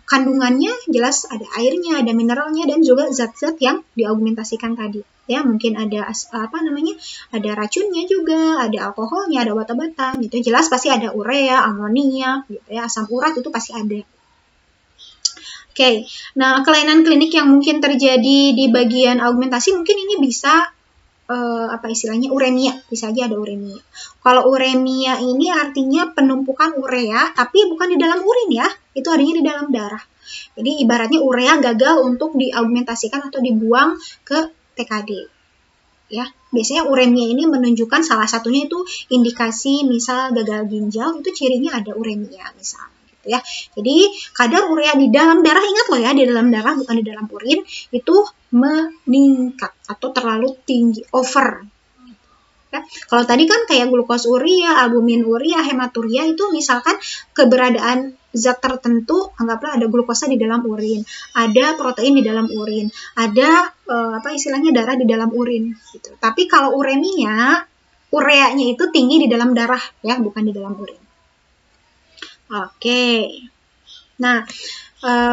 kandungannya jelas ada airnya, ada mineralnya, dan juga zat-zat yang diaugmentasikan tadi. Ya, mungkin ada ada racunnya juga, ada alkoholnya, ada obat-obatan. Gitu. Jelas pasti ada urea, amoniak, gitu ya, asam urat itu pasti ada. Oke. Nah, kelainan klinik yang mungkin terjadi di bagian augmentasi mungkin ini bisa uremia, bisa aja ada uremia. Kalau uremia ini artinya penumpukan urea, tapi bukan di dalam urin ya, itu adanya di dalam darah. Jadi ibaratnya urea gagal untuk diaugmentasikan atau dibuang ke TKD. Ya, biasanya uremia ini menunjukkan salah satunya itu indikasi misal gagal ginjal, itu cirinya ada uremia misal. Ya. Jadi kadar urea di dalam darah, ingat loh ya, di dalam darah bukan di dalam urin, itu meningkat atau terlalu tinggi, over. Ya. Kalau tadi kan kayak glukosuria, albumin uria, hematuria itu misalkan keberadaan zat tertentu, anggaplah ada glukosa di dalam urin, ada protein di dalam urin, ada darah di dalam urin. Gitu. Tapi kalau uremia, ureanya itu tinggi di dalam darah, ya, bukan di dalam urin. Oke. Nah,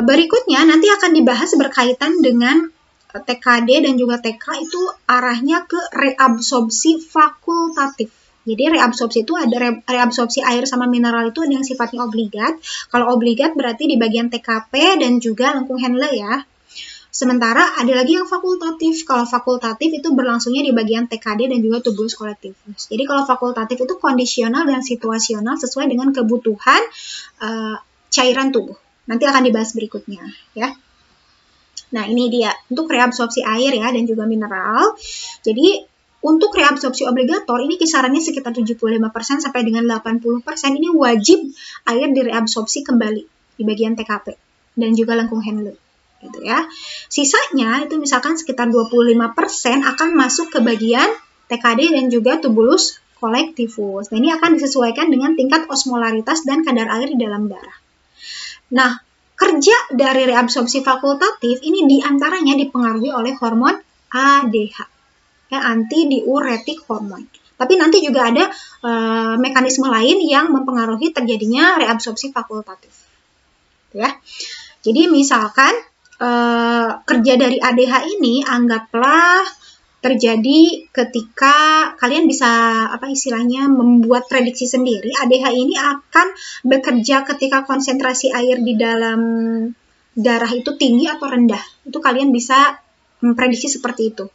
berikutnya nanti akan dibahas berkaitan dengan TKD dan juga TK itu arahnya ke reabsorpsi fakultatif. Jadi reabsorpsi itu ada reabsorpsi air sama mineral itu ada yang sifatnya obligat. Kalau obligat berarti di bagian TKP dan juga lengkung Henle ya. Sementara ada lagi yang fakultatif. Kalau fakultatif itu berlangsungnya di bagian TKD dan juga tubulus collectivus. Jadi kalau fakultatif itu kondisional dan situasional sesuai dengan kebutuhan cairan tubuh. Nanti akan dibahas berikutnya ya. Nah, ini dia untuk reabsorpsi air ya dan juga mineral. Jadi untuk reabsorpsi obligator ini kisarannya sekitar 75% sampai dengan 80%, ini wajib air direabsorpsi kembali di bagian TKP dan juga lengkung Henle. Gitu ya. Sisanya itu misalkan sekitar 25% akan masuk ke bagian TKD dan juga tubulus collectivus. Nah, ini akan disesuaikan dengan tingkat osmolaritas dan kadar air di dalam darah. Nah, kerja dari reabsorpsi fakultatif ini diantaranya dipengaruhi oleh hormon ADH, ya, antidiuretik hormon. Tapi nanti juga ada mekanisme lain yang mempengaruhi terjadinya reabsorpsi fakultatif, ya. Jadi misalkan kerja dari ADH ini anggaplah terjadi ketika kalian bisa membuat prediksi sendiri. ADH ini akan bekerja ketika konsentrasi air di dalam darah itu tinggi atau rendah. Itu kalian bisa memprediksi seperti itu,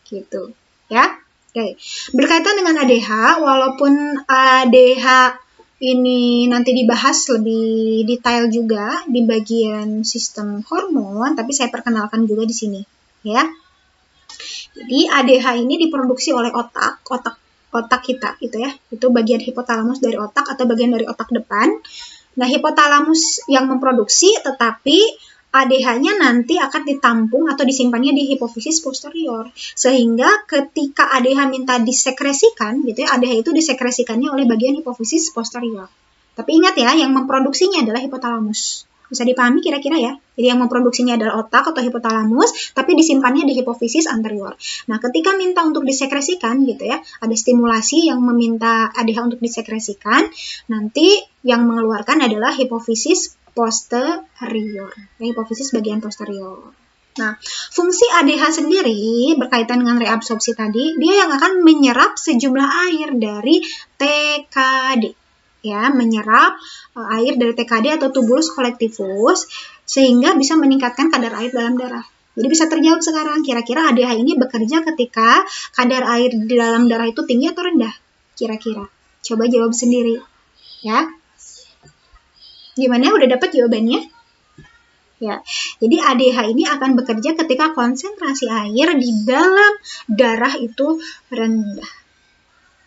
gitu, ya. Oke. Berkaitan dengan ADH, walaupun ADH ini nanti dibahas lebih detail juga di bagian sistem hormon, tapi saya perkenalkan juga di sini, ya. Jadi ADH ini diproduksi oleh otak kita, gitu ya. Itu bagian hipotalamus dari otak atau bagian dari otak depan. Nah, hipotalamus yang memproduksi, tetapi ADH-nya nanti akan ditampung atau disimpannya di hipofisis posterior. Sehingga ketika ADH minta disekresikan, gitu ya, ADH itu disekresikannya oleh bagian hipofisis posterior. Tapi ingat ya, yang memproduksinya adalah hipotalamus. Bisa dipahami kira-kira ya? Jadi yang memproduksinya adalah otak atau hipotalamus, tapi disimpannya di hipofisis anterior. Nah, ketika minta untuk disekresikan, gitu ya, ada stimulasi yang meminta ADH untuk disekresikan, nanti yang mengeluarkan adalah hipofisis posterior, hipofisis bagian posterior. Nah, fungsi ADH sendiri berkaitan dengan reabsorpsi tadi, dia yang akan menyerap sejumlah air dari TKD, ya, menyerap air dari TKD atau tubulus kolektivus sehingga bisa meningkatkan kadar air dalam darah. Jadi bisa terjawab sekarang, kira-kira ADH ini bekerja ketika kadar air di dalam darah itu tinggi atau rendah? Kira-kira. Coba jawab sendiri, ya. Gimana? Udah dapat jawabannya? Ya. Jadi ADH ini akan bekerja ketika konsentrasi air di dalam darah itu rendah.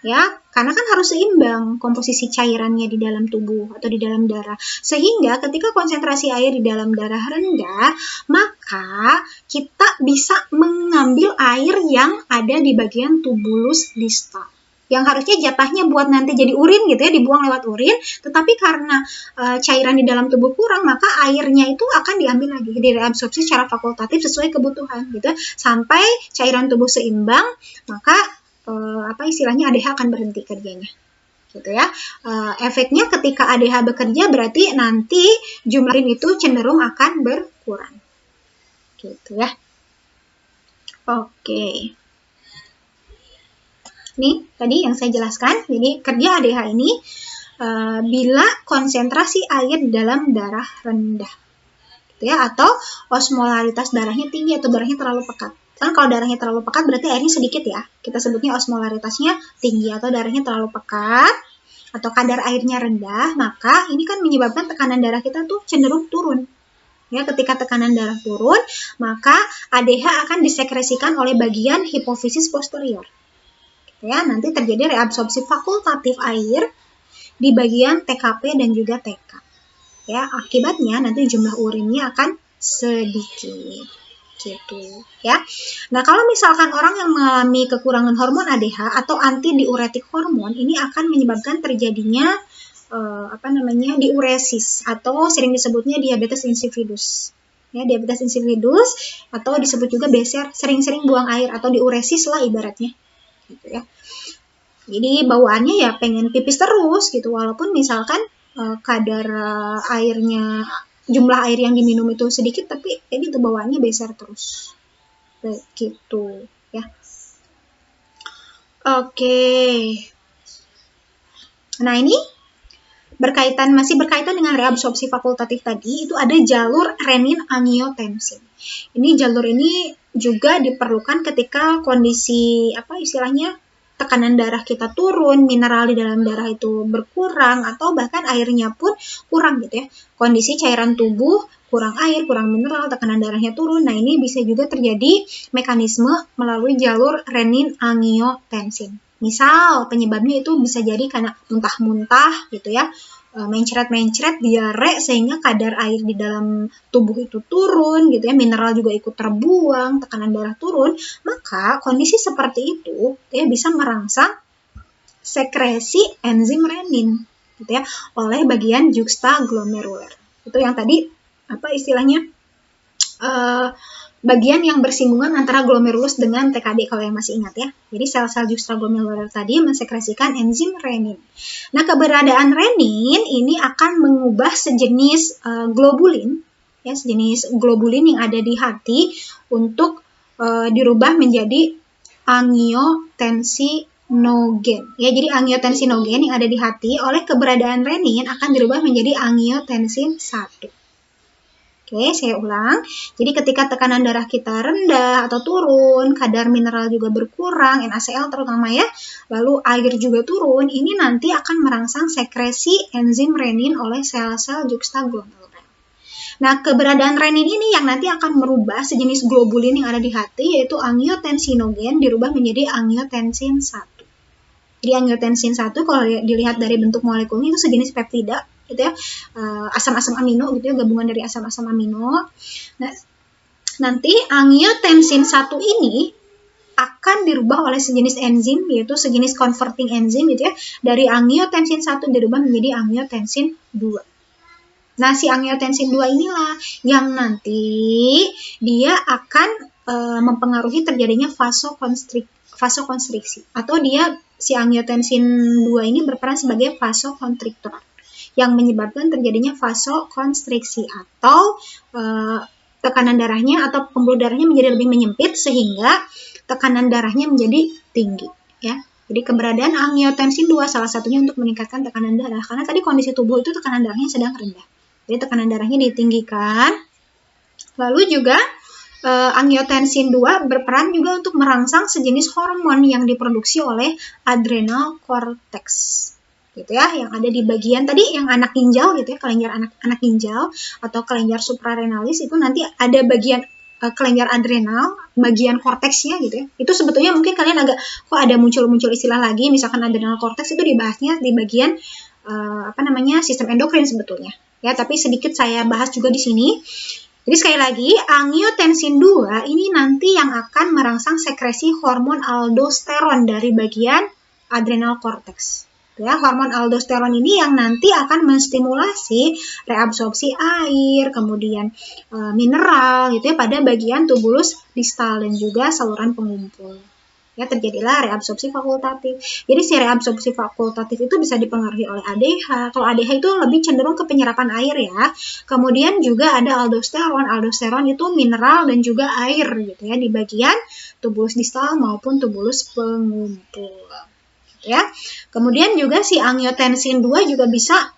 Ya, karena kan harus seimbang komposisi cairannya di dalam tubuh atau di dalam darah. Sehingga ketika konsentrasi air di dalam darah rendah, maka kita bisa mengambil air yang ada di bagian tubulus distal, yang harusnya jatahnya buat nanti jadi urin gitu ya, dibuang lewat urin, tetapi karena cairan di dalam tubuh kurang, maka airnya itu akan diambil lagi, direabsorpsi secara fakultatif sesuai kebutuhan gitu, sampai cairan tubuh seimbang, maka ADH akan berhenti kerjanya, gitu ya. Efeknya ketika ADH bekerja berarti nanti jumlah urin itu cenderung akan berkurang, gitu ya. Oke. Nih, tadi yang saya jelaskan, jadi kerja ADH ini bila konsentrasi air di dalam darah rendah, gitu ya, atau osmolaritas darahnya tinggi atau darahnya terlalu pekat. Kan kalau darahnya terlalu pekat berarti airnya sedikit ya, kita sebutnya osmolaritasnya tinggi, atau darahnya terlalu pekat, atau kadar airnya rendah, maka ini kan menyebabkan tekanan darah kita tuh cenderung turun. Ya, ketika tekanan darah turun, maka ADH akan disekresikan oleh bagian hipofisis posterior. Ya, nanti terjadi reabsorpsi fakultatif air di bagian TKP dan juga TK. Ya, akibatnya nanti jumlah urinnya akan sedikit, gitu ya. Nah, kalau misalkan orang yang mengalami kekurangan hormon ADH atau antidiuretik hormon, ini akan menyebabkan terjadinya diuresis atau sering disebutnya diabetes insipidus. Ya, diabetes insipidus atau disebut juga BSR, sering-sering buang air atau diuresis lah ibaratnya. Gitu ya. Jadi bawaannya ya pengen pipis terus gitu, walaupun misalkan kadar airnya, jumlah air yang diminum itu sedikit, tapi ini tuh bawaannya besar terus, begitu ya. Oke. Nah, ini masih berkaitan dengan reabsorpsi fakultatif tadi, itu ada jalur renin-angiotensin. Ini jalur ini juga diperlukan ketika kondisi tekanan darah kita turun, mineral di dalam darah itu berkurang, atau bahkan airnya pun kurang gitu ya. Kondisi cairan tubuh kurang air, kurang mineral, tekanan darahnya turun. Nah, ini bisa juga terjadi mekanisme melalui jalur renin-angiotensin. Misal penyebabnya itu bisa jadi karena muntah-muntah gitu ya, mencret-mencret, diare, sehingga kadar air di dalam tubuh itu turun gitu ya, mineral juga ikut terbuang, tekanan darah turun, maka kondisi seperti itu ya bisa merangsang sekresi enzim renin gitu ya oleh bagian juxtaglomeruler. Itu yang tadi bagian yang bersinggungan antara glomerulus dengan TKD kalau yang masih ingat ya. Jadi sel-sel juxtaglomerular tadi mensekresikan enzim renin. Nah, keberadaan renin ini akan mengubah sejenis globulin, ya, sejenis globulin yang ada di hati untuk dirubah menjadi angiotensinogen. Ya, jadi angiotensinogen yang ada di hati oleh keberadaan renin akan dirubah menjadi angiotensin 1. Oke, saya ulang. Jadi ketika tekanan darah kita rendah atau turun, kadar mineral juga berkurang, NaCl terutama ya, lalu air juga turun, ini nanti akan merangsang sekresi enzim renin oleh sel-sel juxtaglomerular. Nah, keberadaan renin ini yang nanti akan merubah sejenis globulin yang ada di hati, yaitu angiotensinogen, dirubah menjadi angiotensin 1. Jadi angiotensin 1 kalau dilihat dari bentuk molekulnya itu sejenis peptida, gitu ya, asam-asam amino gitu ya, gabungan dari asam-asam amino. Nah, nanti angiotensin 1 ini akan dirubah oleh sejenis enzim, yaitu sejenis converting enzim gitu ya, dari angiotensin 1 dirubah menjadi angiotensin 2. Nah, si angiotensin 2 inilah yang nanti dia akan mempengaruhi terjadinya vasokonstriksi, atau dia si angiotensin 2 ini berperan sebagai vasokonstriktor yang menyebabkan terjadinya vasokonstriksi atau tekanan darahnya atau pembuluh darahnya menjadi lebih menyempit sehingga tekanan darahnya menjadi tinggi, ya. Jadi keberadaan angiotensin 2 salah satunya untuk meningkatkan tekanan darah, karena tadi kondisi tubuh itu tekanan darahnya sedang rendah. Jadi tekanan darahnya ditinggikan. Lalu juga angiotensin 2 berperan juga untuk merangsang sejenis hormon yang diproduksi oleh adrenal cortex, gitu ya, yang ada di bagian tadi yang anak ginjal gitu ya, kelenjar anak ginjal atau kelenjar suprarenalis itu nanti ada bagian kelenjar adrenal, bagian korteksnya gitu ya. Itu sebetulnya mungkin kalian agak kok ada muncul istilah lagi, misalkan adrenal korteks itu dibahasnya di bagian sistem endokrin sebetulnya. Ya, tapi sedikit saya bahas juga di sini. Jadi sekali lagi, angiotensin 2 ini nanti yang akan merangsang sekresi hormon aldosteron dari bagian adrenal cortex. Ya, hormon aldosteron ini yang nanti akan menstimulasi reabsorpsi air, kemudian mineral gitu ya pada bagian tubulus distal dan juga saluran pengumpul. Ya, terjadilah reabsorpsi fakultatif. Jadi si reabsorpsi fakultatif itu bisa dipengaruhi oleh ADH. Kalau ADH itu lebih cenderung ke penyerapan air ya. Kemudian juga ada aldosteron. Aldosteron itu mineral dan juga air gitu ya di bagian tubulus distal maupun tubulus pengumpul. Ya. Kemudian juga si angiotensin 2 juga bisa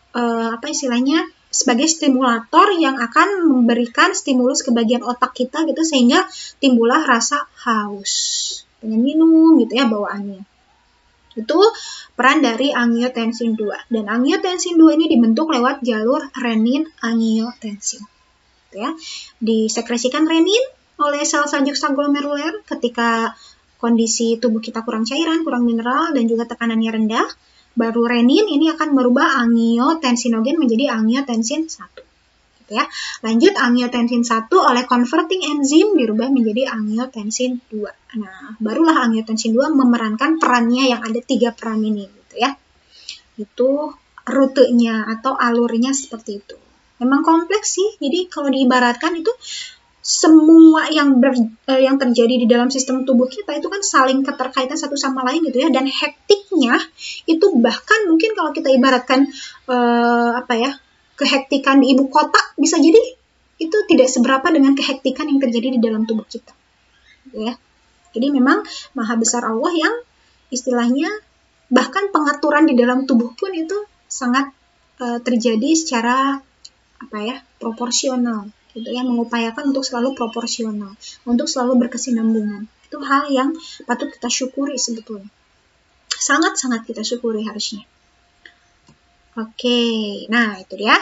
sebagai stimulator yang akan memberikan stimulus ke bagian otak kita gitu sehingga timbullah rasa haus. Pengen minum gitu ya bawaannya. Itu peran dari angiotensin 2. Dan angiotensin 2 ini dibentuk lewat jalur renin angiotensin. Gitu ya. Disekresikan renin oleh sel-sel juxtaglomerular ketika kondisi tubuh kita kurang cairan, kurang mineral, dan juga tekanannya rendah. Baru renin ini akan merubah angiotensinogen menjadi angiotensin 1. Gitu ya. Lanjut, angiotensin 1 oleh converting enzim dirubah menjadi angiotensin 2. Nah, barulah angiotensin 2 memerankan perannya yang ada 3 peran ini. Gitu ya. Itu rutenya atau alurnya seperti itu. Memang kompleks sih, jadi kalau diibaratkan itu semua yang terjadi di dalam sistem tubuh kita itu kan saling keterkaitan satu sama lain gitu ya, dan hektiknya itu bahkan mungkin kalau kita ibaratkan kehektikan di ibu kota bisa jadi itu tidak seberapa dengan kehektikan yang terjadi di dalam tubuh kita, ya. Jadi memang Maha Besar Allah yang istilahnya bahkan pengaturan di dalam tubuh pun itu sangat terjadi secara proporsional. Gitu ya, mengupayakan untuk selalu proporsional, untuk selalu berkesinambungan. Itu hal yang patut kita syukuri sebetulnya. Sangat-sangat kita syukuri harusnya. Oke, nah itu dia.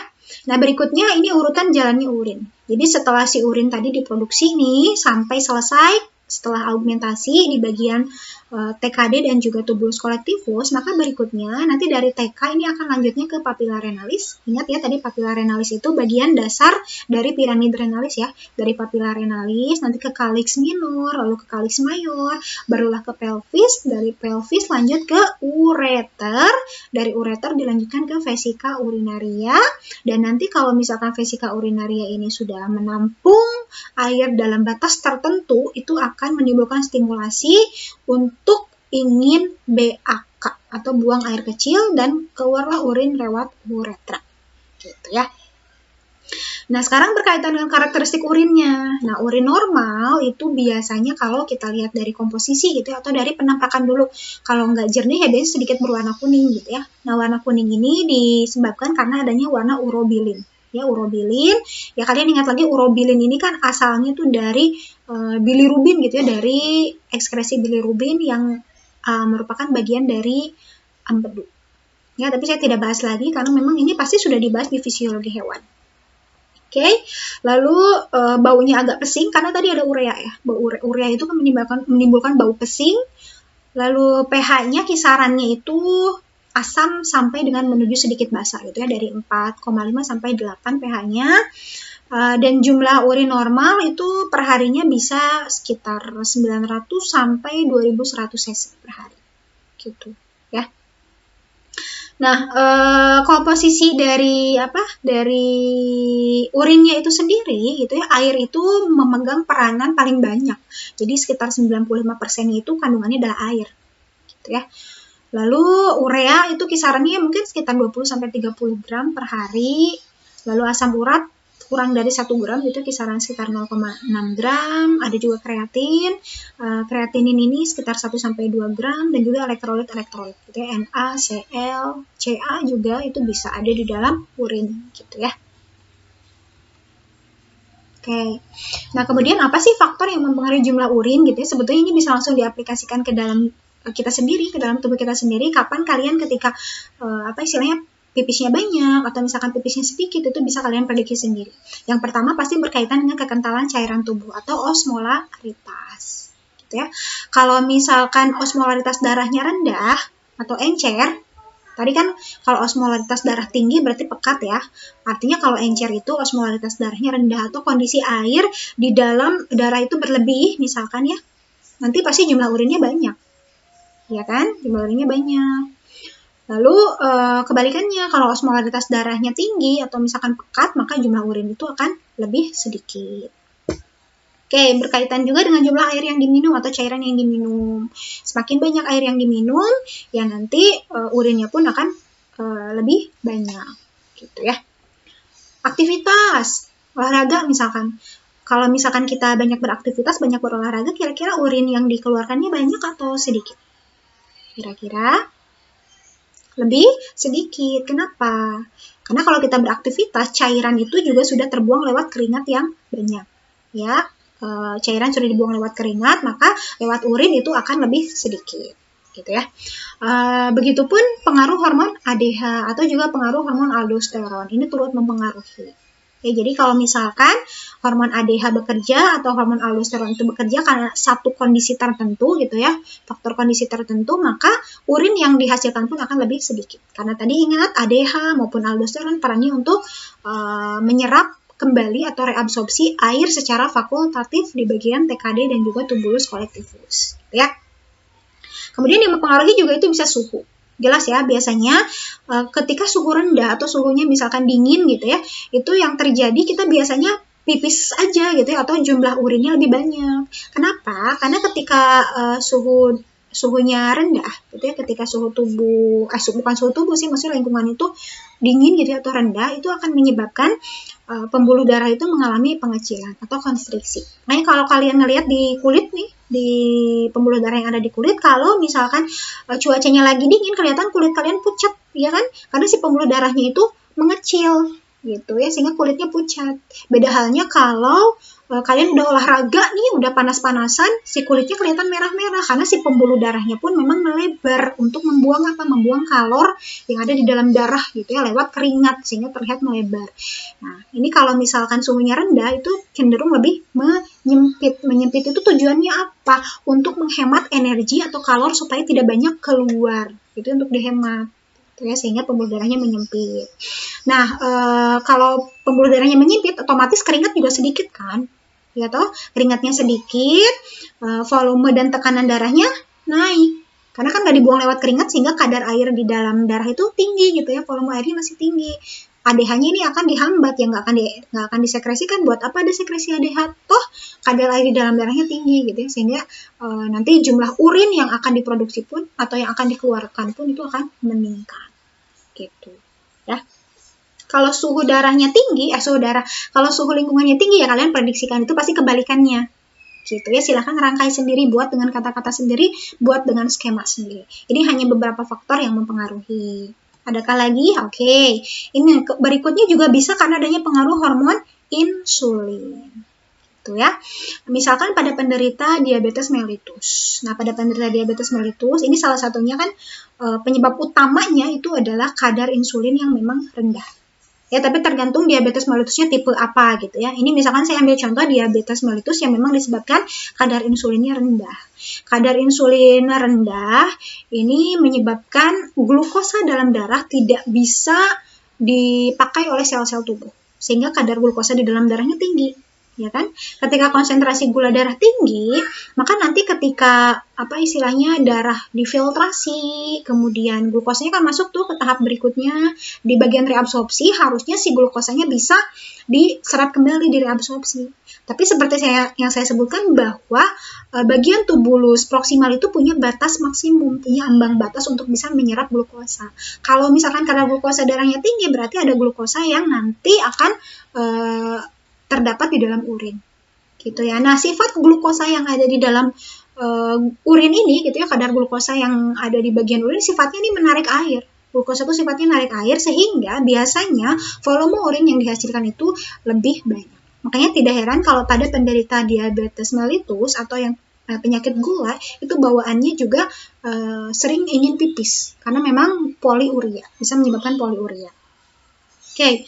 Nah berikutnya ini urutan jalannya urin. Jadi setelah si urin tadi diproduksi nih, sampai selesai, setelah augmentasi di bagian TKD dan juga tubulus kolektivus, maka berikutnya nanti dari TK ini akan lanjutnya ke papilla renalis. Ingat ya, tadi papilla renalis itu bagian dasar dari piramid renalis ya. Dari papilla renalis nanti ke calyx minor, lalu ke calyx mayor, barulah ke pelvis, dari pelvis lanjut ke ureter, dari ureter dilanjutkan ke vesika urinaria, dan nanti kalau misalkan vesika urinaria ini sudah menampung air dalam batas tertentu, itu akan menimbulkan stimulasi untuk ingin BAK atau buang air kecil dan keluarlah urin lewat uretra. Gitu ya. Nah, sekarang berkaitan dengan karakteristik urinnya. Nah, urin normal itu biasanya kalau kita lihat dari komposisi gitu ya, atau dari penampakan dulu. Kalau nggak jernih ya biasanya sedikit berwarna kuning gitu ya. Nah, warna kuning ini disebabkan karena adanya warna urobilin. Ya, urobilin. Ya, kalian ingat lagi urobilin ini kan asalnya tuh dari bilirubin gitu ya, dari ekskresi bilirubin yang merupakan bagian dari empedu. Ya, tapi saya tidak bahas lagi karena memang ini pasti sudah dibahas di fisiologi hewan. Oke, lalu baunya agak pesing karena tadi ada urea ya. Urea itu kan menimbulkan bau pesing. Lalu pH-nya kisarannya itu asam sampai dengan menuju sedikit basa gitu ya, dari 4,5 sampai 8 pH-nya. Dan jumlah urin normal itu perharinya bisa sekitar 900 sampai 2100 cc per hari. Gitu ya. Nah, komposisi dari urinnya itu sendiri gitu ya, air itu memegang peranan paling banyak. Jadi sekitar 95% itu kandungannya adalah air. Gitu ya. Lalu urea itu kisarannya mungkin sekitar 20 sampai 30 gram per hari. Lalu asam urat kurang dari 1 gram itu kisaran sekitar 0,6 gram. Ada juga kreatin. Kreatinin ini sekitar 1 sampai 2 gram dan juga elektrolit gitu ya, NaCl, Ca juga itu bisa ada di dalam urin gitu ya. Oke. Nah, kemudian apa sih faktor yang mempengaruhi jumlah urin gitu ya? Sebetulnya ini bisa langsung diaplikasikan ke dalam kita sendiri, ke dalam tubuh kita sendiri. Kapan kalian ketika istilahnya pipisnya banyak atau misalkan pipisnya sedikit, itu bisa kalian prediksi sendiri. Yang pertama pasti berkaitan dengan kekentalan cairan tubuh atau osmolaritas. Gitu ya. Kalau misalkan osmolaritas darahnya rendah atau encer, tadi kan kalau osmolaritas darah tinggi berarti pekat ya. Artinya kalau encer itu osmolaritas darahnya rendah atau kondisi air di dalam darah itu berlebih misalkan ya, nanti pasti jumlah urinnya banyak. Ya kan? Jumlah urinnya banyak. Lalu kebalikannya, kalau osmolaritas darahnya tinggi atau misalkan pekat, maka jumlah urin itu akan lebih sedikit. Oke, berkaitan juga dengan jumlah air yang diminum atau cairan yang diminum. Semakin banyak air yang diminum, ya nanti urinnya pun akan lebih banyak. Gitu ya. Aktivitas, olahraga misalkan. Kalau misalkan kita banyak beraktivitas, banyak berolahraga, kira-kira urin yang dikeluarkannya banyak atau sedikit? Kira-kira lebih sedikit. Kenapa? Karena kalau kita beraktivitas, cairan itu juga sudah terbuang lewat keringat yang banyak. Ya, cairan sudah dibuang lewat keringat, maka lewat urin itu akan lebih sedikit. Gitu ya. Begitupun pengaruh hormon ADH atau juga pengaruh hormon aldosteron. Ini turut mempengaruhi. Ya, jadi kalau misalkan hormon ADH bekerja atau hormon aldosteron itu bekerja karena satu kondisi tertentu gitu ya, faktor kondisi tertentu, maka urin yang dihasilkan pun akan lebih sedikit. Karena tadi ingat ADH maupun aldosteron perannya untuk menyerap kembali atau reabsorpsi air secara fakultatif di bagian TKD dan juga tubulus kolektivus. Ya. Kemudian yang mempengaruhi juga itu bisa suhu. Jelas ya, biasanya ketika suhu rendah atau suhunya misalkan dingin gitu ya, itu yang terjadi kita biasanya pipis aja gitu ya, atau jumlah urinnya lebih banyak. Kenapa? Karena ketika suhunya rendah gitu ya, ketika suhu tubuh, bukan suhu tubuh sih, maksudnya lingkungan itu dingin gitu ya, atau rendah, itu akan menyebabkan pembuluh darah itu mengalami pengecilan atau konstriksi. Nah, kalau kalian ngelihat di kulit nih, di pembuluh darah yang ada di kulit, kalau misalkan cuacanya lagi dingin, kelihatan kulit kalian pucat, ya kan? Karena si pembuluh darahnya itu mengecil, gitu ya, sehingga kulitnya pucat. Beda halnya kalau kalian udah olahraga nih, udah panas-panasan, si kulitnya kelihatan merah-merah karena si pembuluh darahnya pun memang melebar untuk membuang membuang kalor yang ada di dalam darah gitu ya, lewat keringat sehingga terlihat melebar. Nah, ini kalau misalkan suhunya rendah itu cenderung lebih Menyempit. Menyempit itu tujuannya apa? Untuk menghemat energi atau kalor supaya tidak banyak keluar. Itu untuk dihemat. Ya, sehingga pembuluh darahnya menyempit. Nah, kalau pembuluh darahnya menyempit, otomatis keringat juga sedikit kan? Ya toh, keringatnya sedikit, volume dan tekanan darahnya naik. Karena kan nggak dibuang lewat keringat sehingga kadar air di dalam darah itu tinggi gitu ya, volume airnya masih tinggi. ADH-nya ini akan dihambat ya, nggak akan disekresikan. Buat apa ada sekresi ADH? Toh kadar air di dalam darahnya tinggi gitu ya, sehingga nanti jumlah urin yang akan diproduksi pun atau yang akan dikeluarkan pun itu akan meningkat gitu ya. Kalau suhu darahnya tinggi, kalau suhu lingkungannya tinggi ya kalian prediksikan itu pasti kebalikannya gitu ya. Silahkan rangkai sendiri, buat dengan kata-kata sendiri, buat dengan skema sendiri. Ini hanya beberapa faktor yang mempengaruhi. Adakah lagi? Oke. Ini berikutnya juga bisa karena adanya pengaruh hormon insulin. Gitu ya. Misalkan pada penderita diabetes mellitus. Nah, pada penderita diabetes mellitus, ini salah satunya kan penyebab utamanya itu adalah kadar insulin yang memang rendah. Ya, tapi tergantung diabetes mellitusnya tipe apa gitu ya. Ini misalkan saya ambil contoh diabetes mellitus yang memang disebabkan kadar insulinnya rendah. Kadar insulin rendah ini menyebabkan glukosa dalam darah tidak bisa dipakai oleh sel-sel tubuh. Sehingga kadar glukosa di dalam darahnya tinggi. Ya kan? Ketika konsentrasi gula darah tinggi, maka nanti ketika darah difiltrasi, kemudian glukosanya kan masuk tuh ke tahap berikutnya, di bagian reabsorpsi harusnya si glukosanya bisa diserap kembali di reabsorpsi. Tapi seperti yang saya sebutkan bahwa bagian tubulus proksimal itu punya batas maksimum, punya ambang batas untuk bisa menyerap glukosa. Kalau misalkan kadar glukosa darahnya tinggi, berarti ada glukosa yang nanti akan terdapat di dalam urin gitu ya. Nah, sifat glukosa yang ada di dalam urin ini gitu ya, kadar glukosa yang ada di bagian urin sifatnya ini menarik air. Glukosa itu sifatnya menarik air sehingga biasanya volume urin yang dihasilkan itu lebih banyak. Makanya tidak heran kalau pada penderita diabetes mellitus atau yang penyakit gula itu bawaannya juga sering ingin pipis karena memang poliuria, bisa menyebabkan poliuria. Oke.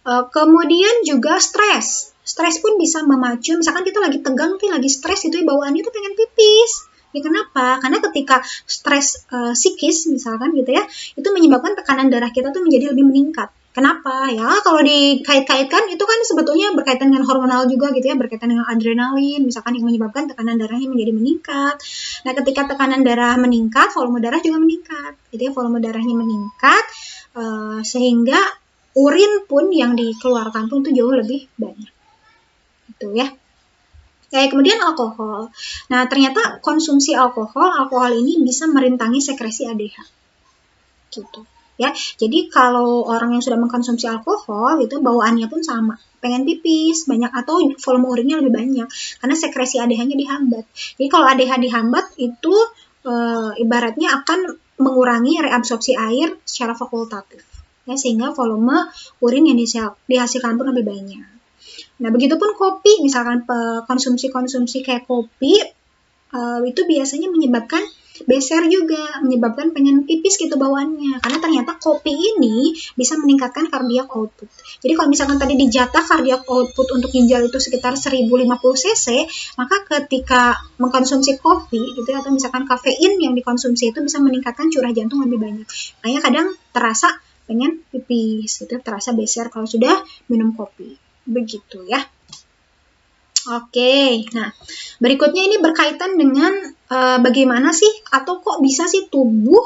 Kemudian juga stres. Stres pun bisa memacu, misalkan kita lagi tegang, lagi stres, itu bawaannya tuh pengen pipis. Ya kenapa? Karena ketika stres psikis misalkan gitu ya, itu menyebabkan tekanan darah kita tuh menjadi lebih meningkat. Kenapa? Ya kalau dikait-kaitkan itu kan sebetulnya berkaitan dengan hormonal juga gitu ya, berkaitan dengan adrenalin, misalkan yang menyebabkan tekanan darahnya menjadi meningkat. Nah, ketika tekanan darah meningkat, volume darah juga meningkat. Gitu ya, volume darahnya meningkat sehingga urin pun yang dikeluarkan pun itu jauh lebih banyak. Gitu ya. Kemudian alkohol. Nah, ternyata konsumsi alkohol ini bisa merintangi sekresi ADH. Gitu. Ya. Jadi kalau orang yang sudah mengkonsumsi alkohol itu bawaannya pun sama. Pengen pipis banyak atau volume urinnya lebih banyak karena sekresi ADH-nya dihambat. Jadi kalau ADH dihambat itu ibaratnya akan mengurangi reabsorpsi air secara fakultatif. Ya, sehingga volume urin yang dihasilkan pun lebih banyak. Nah, begitupun kopi, misalkan konsumsi kayak kopi itu biasanya menyebabkan beser juga, menyebabkan pengen pipis gitu bawaannya. Karena ternyata kopi ini bisa meningkatkan cardiac output. Jadi kalau misalkan tadi dijatah cardiac output untuk ginjal itu sekitar 1050 cc, maka ketika mengkonsumsi kopi gitu atau misalkan kafein yang dikonsumsi itu bisa meningkatkan curah jantung lebih banyak. Makanya kadang terasa pengen pipis gitu, terasa beser kalau sudah minum kopi. Begitu ya. Oke, nah berikutnya ini berkaitan dengan bagaimana sih atau kok bisa sih tubuh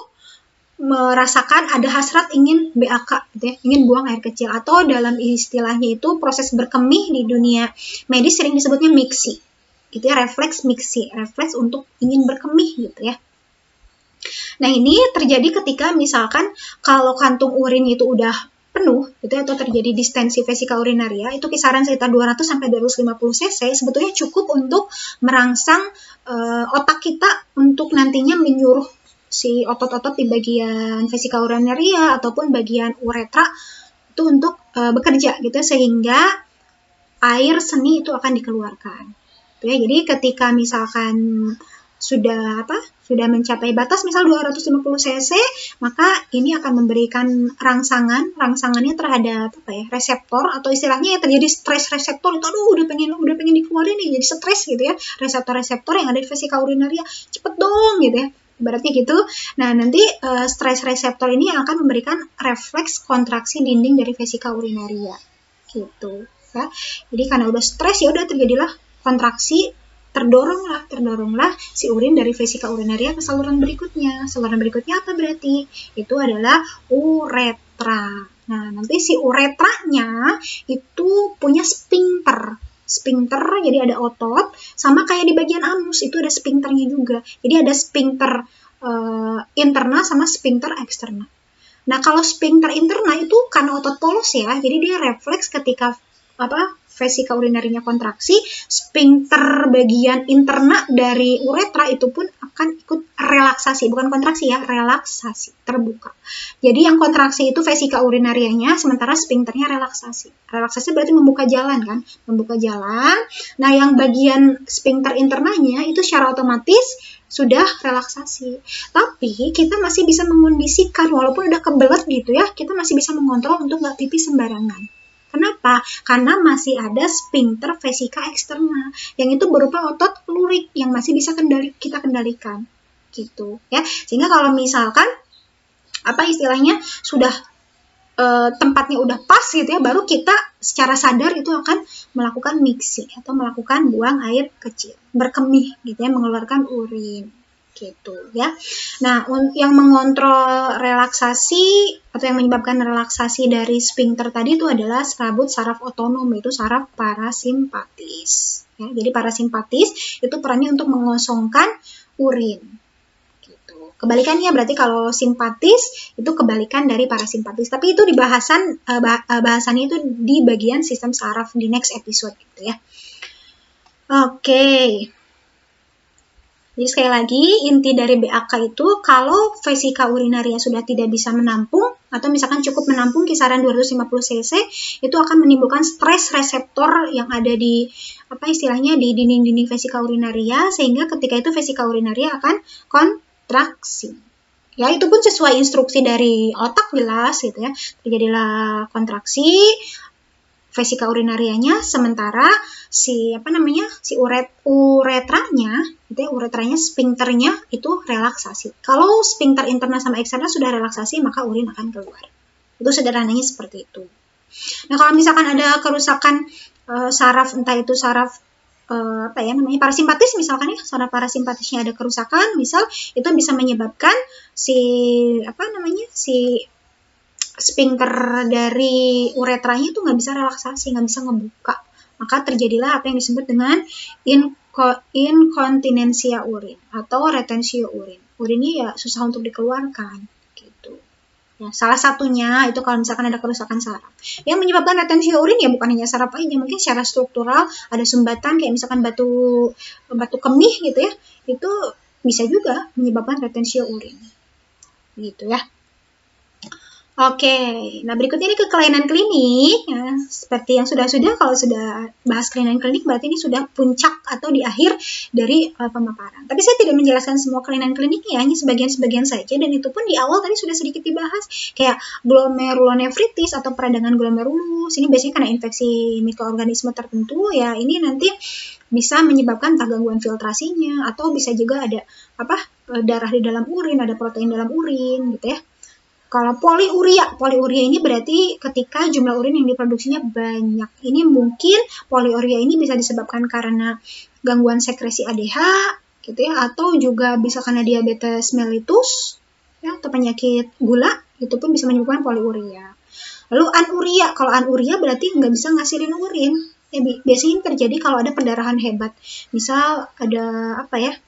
merasakan ada hasrat ingin BAK gitu ya, ingin buang air kecil, atau dalam istilahnya itu proses berkemih di dunia medis sering disebutnya miksi. Gitu ya, refleks miksi, refleks untuk ingin berkemih gitu ya. Nah, ini terjadi ketika misalkan kalau kantung urin itu udah penuh gitu atau terjadi distensi vesika urinaria, itu kisaran sekitar 200 sampai 250 cc sebetulnya cukup untuk merangsang otak kita untuk nantinya menyuruh si otot-otot di bagian vesika urinaria ataupun bagian uretra itu untuk bekerja gitu sehingga air seni itu akan dikeluarkan. Ya, jadi ketika misalkan sudah sudah mencapai batas misal 250 cc, maka ini akan memberikan rangsangannya terhadap reseptor, atau istilahnya ya terjadi stres reseptor itu, aduh udah pengen dikeluarin nih, jadi stres gitu ya, reseptor-reseptor yang ada di vesika urinaria, cepet dong gitu ya, berarti gitu. Nah, nanti stres reseptor ini yang akan memberikan refleks kontraksi dinding dari vesika urinaria gitu ya. Jadi karena udah stres ya udah terjadilah kontraksi, terdoronglah si urin dari vesika urinaria ke saluran berikutnya. Saluran berikutnya apa berarti? Itu adalah uretra. Nah, nanti si uretranya itu punya sphincter, jadi ada otot, sama kayak di bagian anus itu ada sphincternya juga. Jadi ada sphincter interna sama sphincter eksterna. Nah, kalau sphincter interna itu karena otot polos ya, jadi dia refleks ketika vesika urinarinya kontraksi, sphincter bagian interna dari uretra itu pun akan ikut relaksasi, bukan kontraksi ya, relaksasi, terbuka. Jadi yang kontraksi itu vesika urinarianya, sementara sphincternya relaksasi. Relaksasi berarti membuka jalan kan, membuka jalan. Nah, yang bagian sphincter internanya itu secara otomatis sudah relaksasi. Tapi kita masih bisa mengondisikan, walaupun udah kebelet gitu ya, kita masih bisa mengontrol untuk nggak pipis sembarangan. Kenapa? Karena masih ada sphincter vesika eksterna yang itu berupa otot lurik yang masih bisa kita kendalikan gitu ya. Sehingga kalau misalkan istilahnya sudah tempatnya udah pas gitu ya, baru kita secara sadar itu akan melakukan mixing atau melakukan buang air kecil, berkemih gitu ya, mengeluarkan urin gitu ya. Nah, yang mengontrol relaksasi atau yang menyebabkan relaksasi dari sphincter tadi itu adalah serabut saraf otonom, yaitu saraf parasimpatis ya. Jadi parasimpatis itu perannya untuk mengosongkan urin gitu. Kebalikannya berarti kalau simpatis itu kebalikan dari parasimpatis, tapi itu di bahasannya itu di bagian sistem saraf di next episode gitu ya. Oke. Jadi sekali lagi, inti dari BAK itu kalau vesika urinaria sudah tidak bisa menampung, atau misalkan cukup menampung kisaran 250 cc, itu akan menimbulkan stres reseptor yang ada di istilahnya di dinding-dinding vesika urinaria, sehingga ketika itu vesika urinaria akan kontraksi. Ya, itu pun sesuai instruksi dari otak jelas gitu ya. Terjadilah kontraksi vesika urinarianya, sementara si uretranya gitu ya, uretranya sphincternya itu relaksasi. Kalau sphincter interna sama eksterna sudah relaksasi, maka urin akan keluar. Itu sederhananya seperti itu. Nah, kalau misalkan ada kerusakan saraf, entah itu saraf parasimpatis misalkan ya, saraf parasimpatisnya ada kerusakan, misal itu bisa menyebabkan si sphincter dari uretranya itu nggak bisa relaksasi, nggak bisa ngebuka. Maka terjadilah apa yang disebut dengan inkontinensia urin atau retensio urin. Urinnya ya susah untuk dikeluarkan gitu. Ya, salah satunya itu kalau misalkan ada kerusakan saraf. Yang menyebabkan retensio urin ya bukan hanya saraf aja, mungkin secara struktural ada sumbatan kayak misalkan batu kemih gitu ya. Itu bisa juga menyebabkan retensio urin. Gitu ya. Oke, nah berikutnya ini ke kelainan klinik. Ya, seperti yang sudah kalau sudah bahas kelainan klinik berarti ini sudah puncak atau di akhir dari pemaparan. Tapi saya tidak menjelaskan semua kelainan kliniknya, hanya sebagian-sebagian saja, dan itu pun di awal tadi sudah sedikit dibahas, kayak glomerulonefritis atau peradangan glomerulus. Ini biasanya karena infeksi mikroorganisme tertentu ya, ini nanti bisa menyebabkan gangguan filtrasinya, atau bisa juga ada darah di dalam urin, ada protein dalam urin gitu ya. Kalau poliuria ini berarti ketika jumlah urin yang diproduksinya banyak. Ini mungkin poliuria ini bisa disebabkan karena gangguan sekresi ADH gitu ya, atau juga bisa karena diabetes mellitus ya, atau penyakit gula, itu pun bisa menyebabkan poliuria. Lalu anuria, kalau anuria berarti nggak bisa ngasilin urin. Ya, biasanya ini terjadi kalau ada perdarahan hebat. Misal ada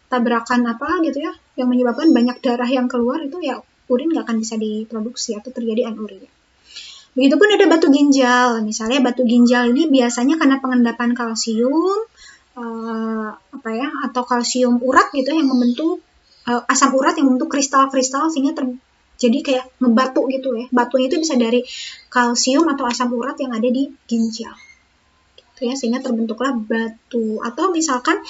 tabrakan gitu ya, yang menyebabkan banyak darah yang keluar, itu ya urin nggak akan bisa diproduksi atau terjadi anuria. Begitupun ada batu ginjal. Misalnya batu ginjal ini biasanya karena pengendapan kalsium atau kalsium urat gitu yang membentuk asam urat yang membentuk kristal-kristal sehingga jadi kayak ngebatu gitu ya. Batunya itu bisa dari kalsium atau asam urat yang ada di ginjal. ya, sehingga terbentuklah batu. Atau misalkan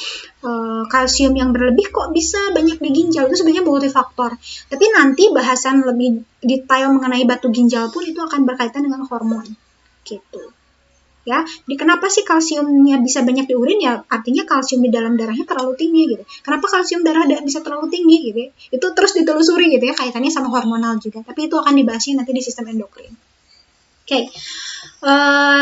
kalsium yang berlebih kok bisa banyak di ginjal, itu sebenarnya multifaktor. Tapi nanti bahasan lebih detail mengenai batu ginjal pun itu akan berkaitan dengan hormon gitu. Ya, jadi kenapa sih kalsiumnya bisa banyak di urin? Ya artinya kalsium di dalam darahnya terlalu tinggi gitu. Kenapa kalsium darah bisa terlalu tinggi gitu? Itu terus ditelusuri gitu ya, kaitannya sama hormonal juga. Tapi itu akan dibahasnya nanti di sistem endokrin. Oke.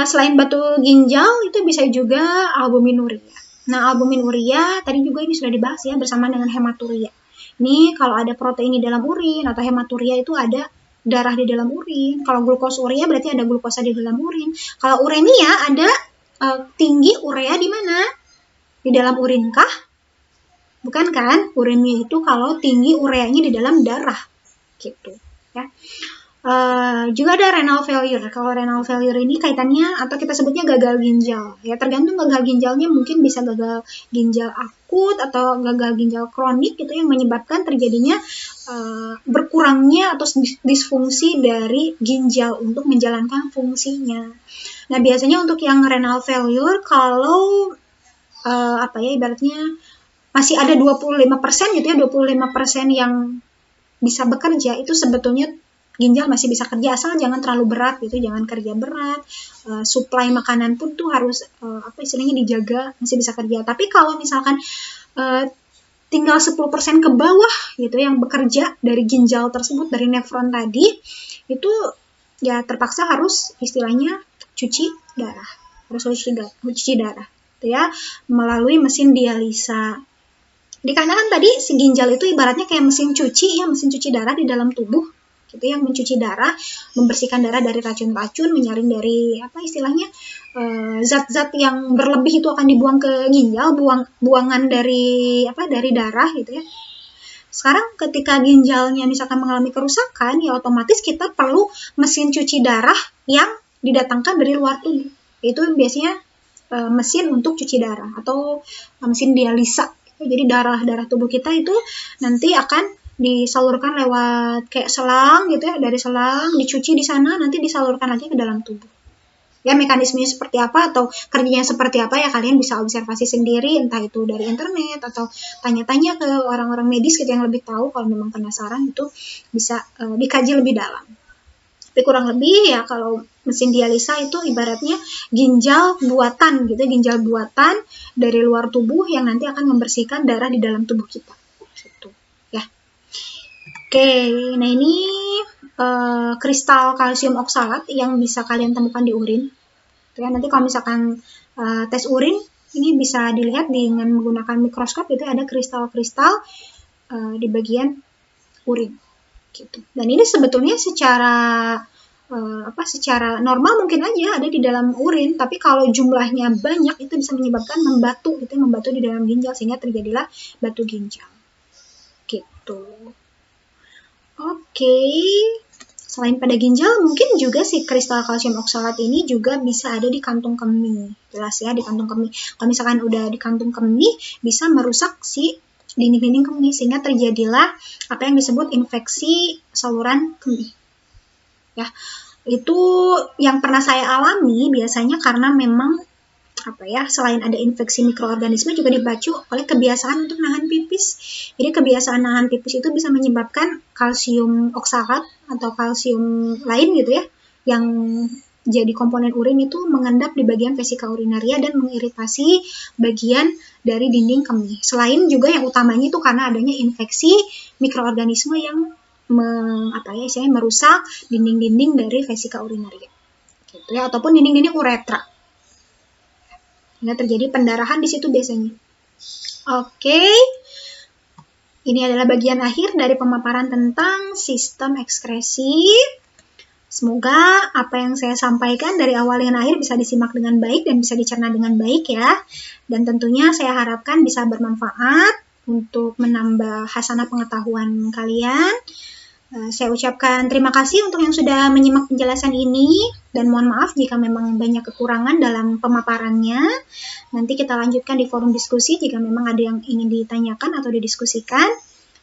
Selain batu ginjal itu bisa juga albuminuria. Nah, albuminuria tadi juga ini sudah dibahas ya bersama dengan hematuria. Ini kalau ada protein di dalam urin atau hematuria itu ada darah di dalam urin. Kalau glukosuria berarti ada glukosa di dalam urin. Kalau uremia ada tinggi urea di mana? Di dalam urin kah? Bukan kan? Uremia itu kalau tinggi ureanya di dalam darah gitu ya. Juga ada renal failure. Kalau renal failure ini kaitannya atau kita sebutnya gagal ginjal. Ya tergantung gagal ginjalnya, mungkin bisa gagal ginjal akut atau gagal ginjal kronik gitu yang menyebabkan terjadinya berkurangnya atau disfungsi dari ginjal untuk menjalankan fungsinya. Nah, biasanya untuk yang renal failure kalau ibaratnya masih ada 25% gitu ya, 25% yang bisa bekerja itu sebetulnya ginjal masih bisa kerja, asal jangan terlalu berat gitu, jangan kerja berat. Suplai makanan pun tuh harus istilahnya dijaga, masih bisa kerja. Tapi kalau misalkan tinggal 10% ke bawah gitu yang bekerja dari ginjal tersebut, dari nefron tadi, itu ya terpaksa harus istilahnya cuci darah. Harus cuci darah gitu ya, melalui mesin dialisa. Dikarenakan tadi si ginjal itu ibaratnya kayak mesin cuci ya, mesin cuci darah di dalam tubuh gitu, yang mencuci darah, membersihkan darah dari racun-racun, menyaring dari istilahnya zat-zat yang berlebih itu akan dibuang ke ginjal, buangan dari darah gitu ya. Sekarang ketika ginjalnya misalkan mengalami kerusakan, ya otomatis kita perlu mesin cuci darah yang didatangkan dari luar tubuh. Itu biasanya mesin untuk cuci darah atau mesin dialisa. Jadi darah tubuh kita itu nanti akan disalurkan lewat kayak selang gitu ya, dari selang dicuci di sana, nanti disalurkan lagi ke dalam tubuh. Ya, mekanismenya seperti apa atau kerjanya seperti apa ya kalian bisa observasi sendiri, entah itu dari internet atau tanya-tanya ke orang-orang medis gitu yang lebih tahu. Kalau memang penasaran itu bisa dikaji lebih dalam. Tapi kurang lebih ya kalau mesin dialisa itu ibaratnya ginjal buatan gitu, ginjal buatan dari luar tubuh yang nanti akan membersihkan darah di dalam tubuh kita. Gitu ya. Oke, nah ini kristal kalsium oksalat yang bisa kalian temukan di urin. Ya, nanti kalau misalkan tes urin ini bisa dilihat dengan menggunakan mikroskop, itu ada kristal-kristal di bagian urin. Gitu. Dan ini sebetulnya secara normal mungkin aja ada di dalam urin, tapi kalau jumlahnya banyak itu bisa menyebabkan membatu di dalam ginjal sehingga terjadilah batu ginjal. Gitu. Oke. Selain pada ginjal, mungkin juga si kristal kalsium oksalat ini juga bisa ada di kantung kemih. Jelas ya, di kantung kemih. Kalau misalkan udah di kantung kemih, bisa merusak si dinding-dinding kemih sehingga terjadilah apa yang disebut infeksi saluran kemih. Ya, itu yang pernah saya alami biasanya karena memang selain ada infeksi mikroorganisme juga dipacu oleh kebiasaan untuk nahan pipis. Jadi kebiasaan nahan pipis itu bisa menyebabkan kalsium oksalat atau kalsium lain gitu ya, yang jadi komponen urin itu mengendap di bagian vesika urinaria dan mengiritasi bagian dari dinding kemih. Selain juga yang utamanya itu karena adanya infeksi mikroorganisme yang merusak dinding-dinding dari vesika urinaria. Gitu ya, ataupun dinding-dinding uretra. Sehingga terjadi pendarahan di situ biasanya. Oke. Ini adalah bagian akhir dari pemaparan tentang sistem ekskresi. Semoga apa yang saya sampaikan dari awal hingga akhir bisa disimak dengan baik dan bisa dicerna dengan baik ya. Dan tentunya saya harapkan bisa bermanfaat untuk menambah hasanah pengetahuan kalian. Saya ucapkan terima kasih untuk yang sudah menyimak penjelasan ini dan mohon maaf jika memang banyak kekurangan dalam pemaparannya. Nanti kita lanjutkan di forum diskusi jika memang ada yang ingin ditanyakan atau didiskusikan.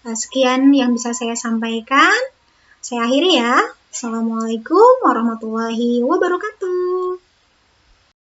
Sekian yang bisa saya sampaikan. Saya akhiri ya. Assalamualaikum warahmatullahi wabarakatuh.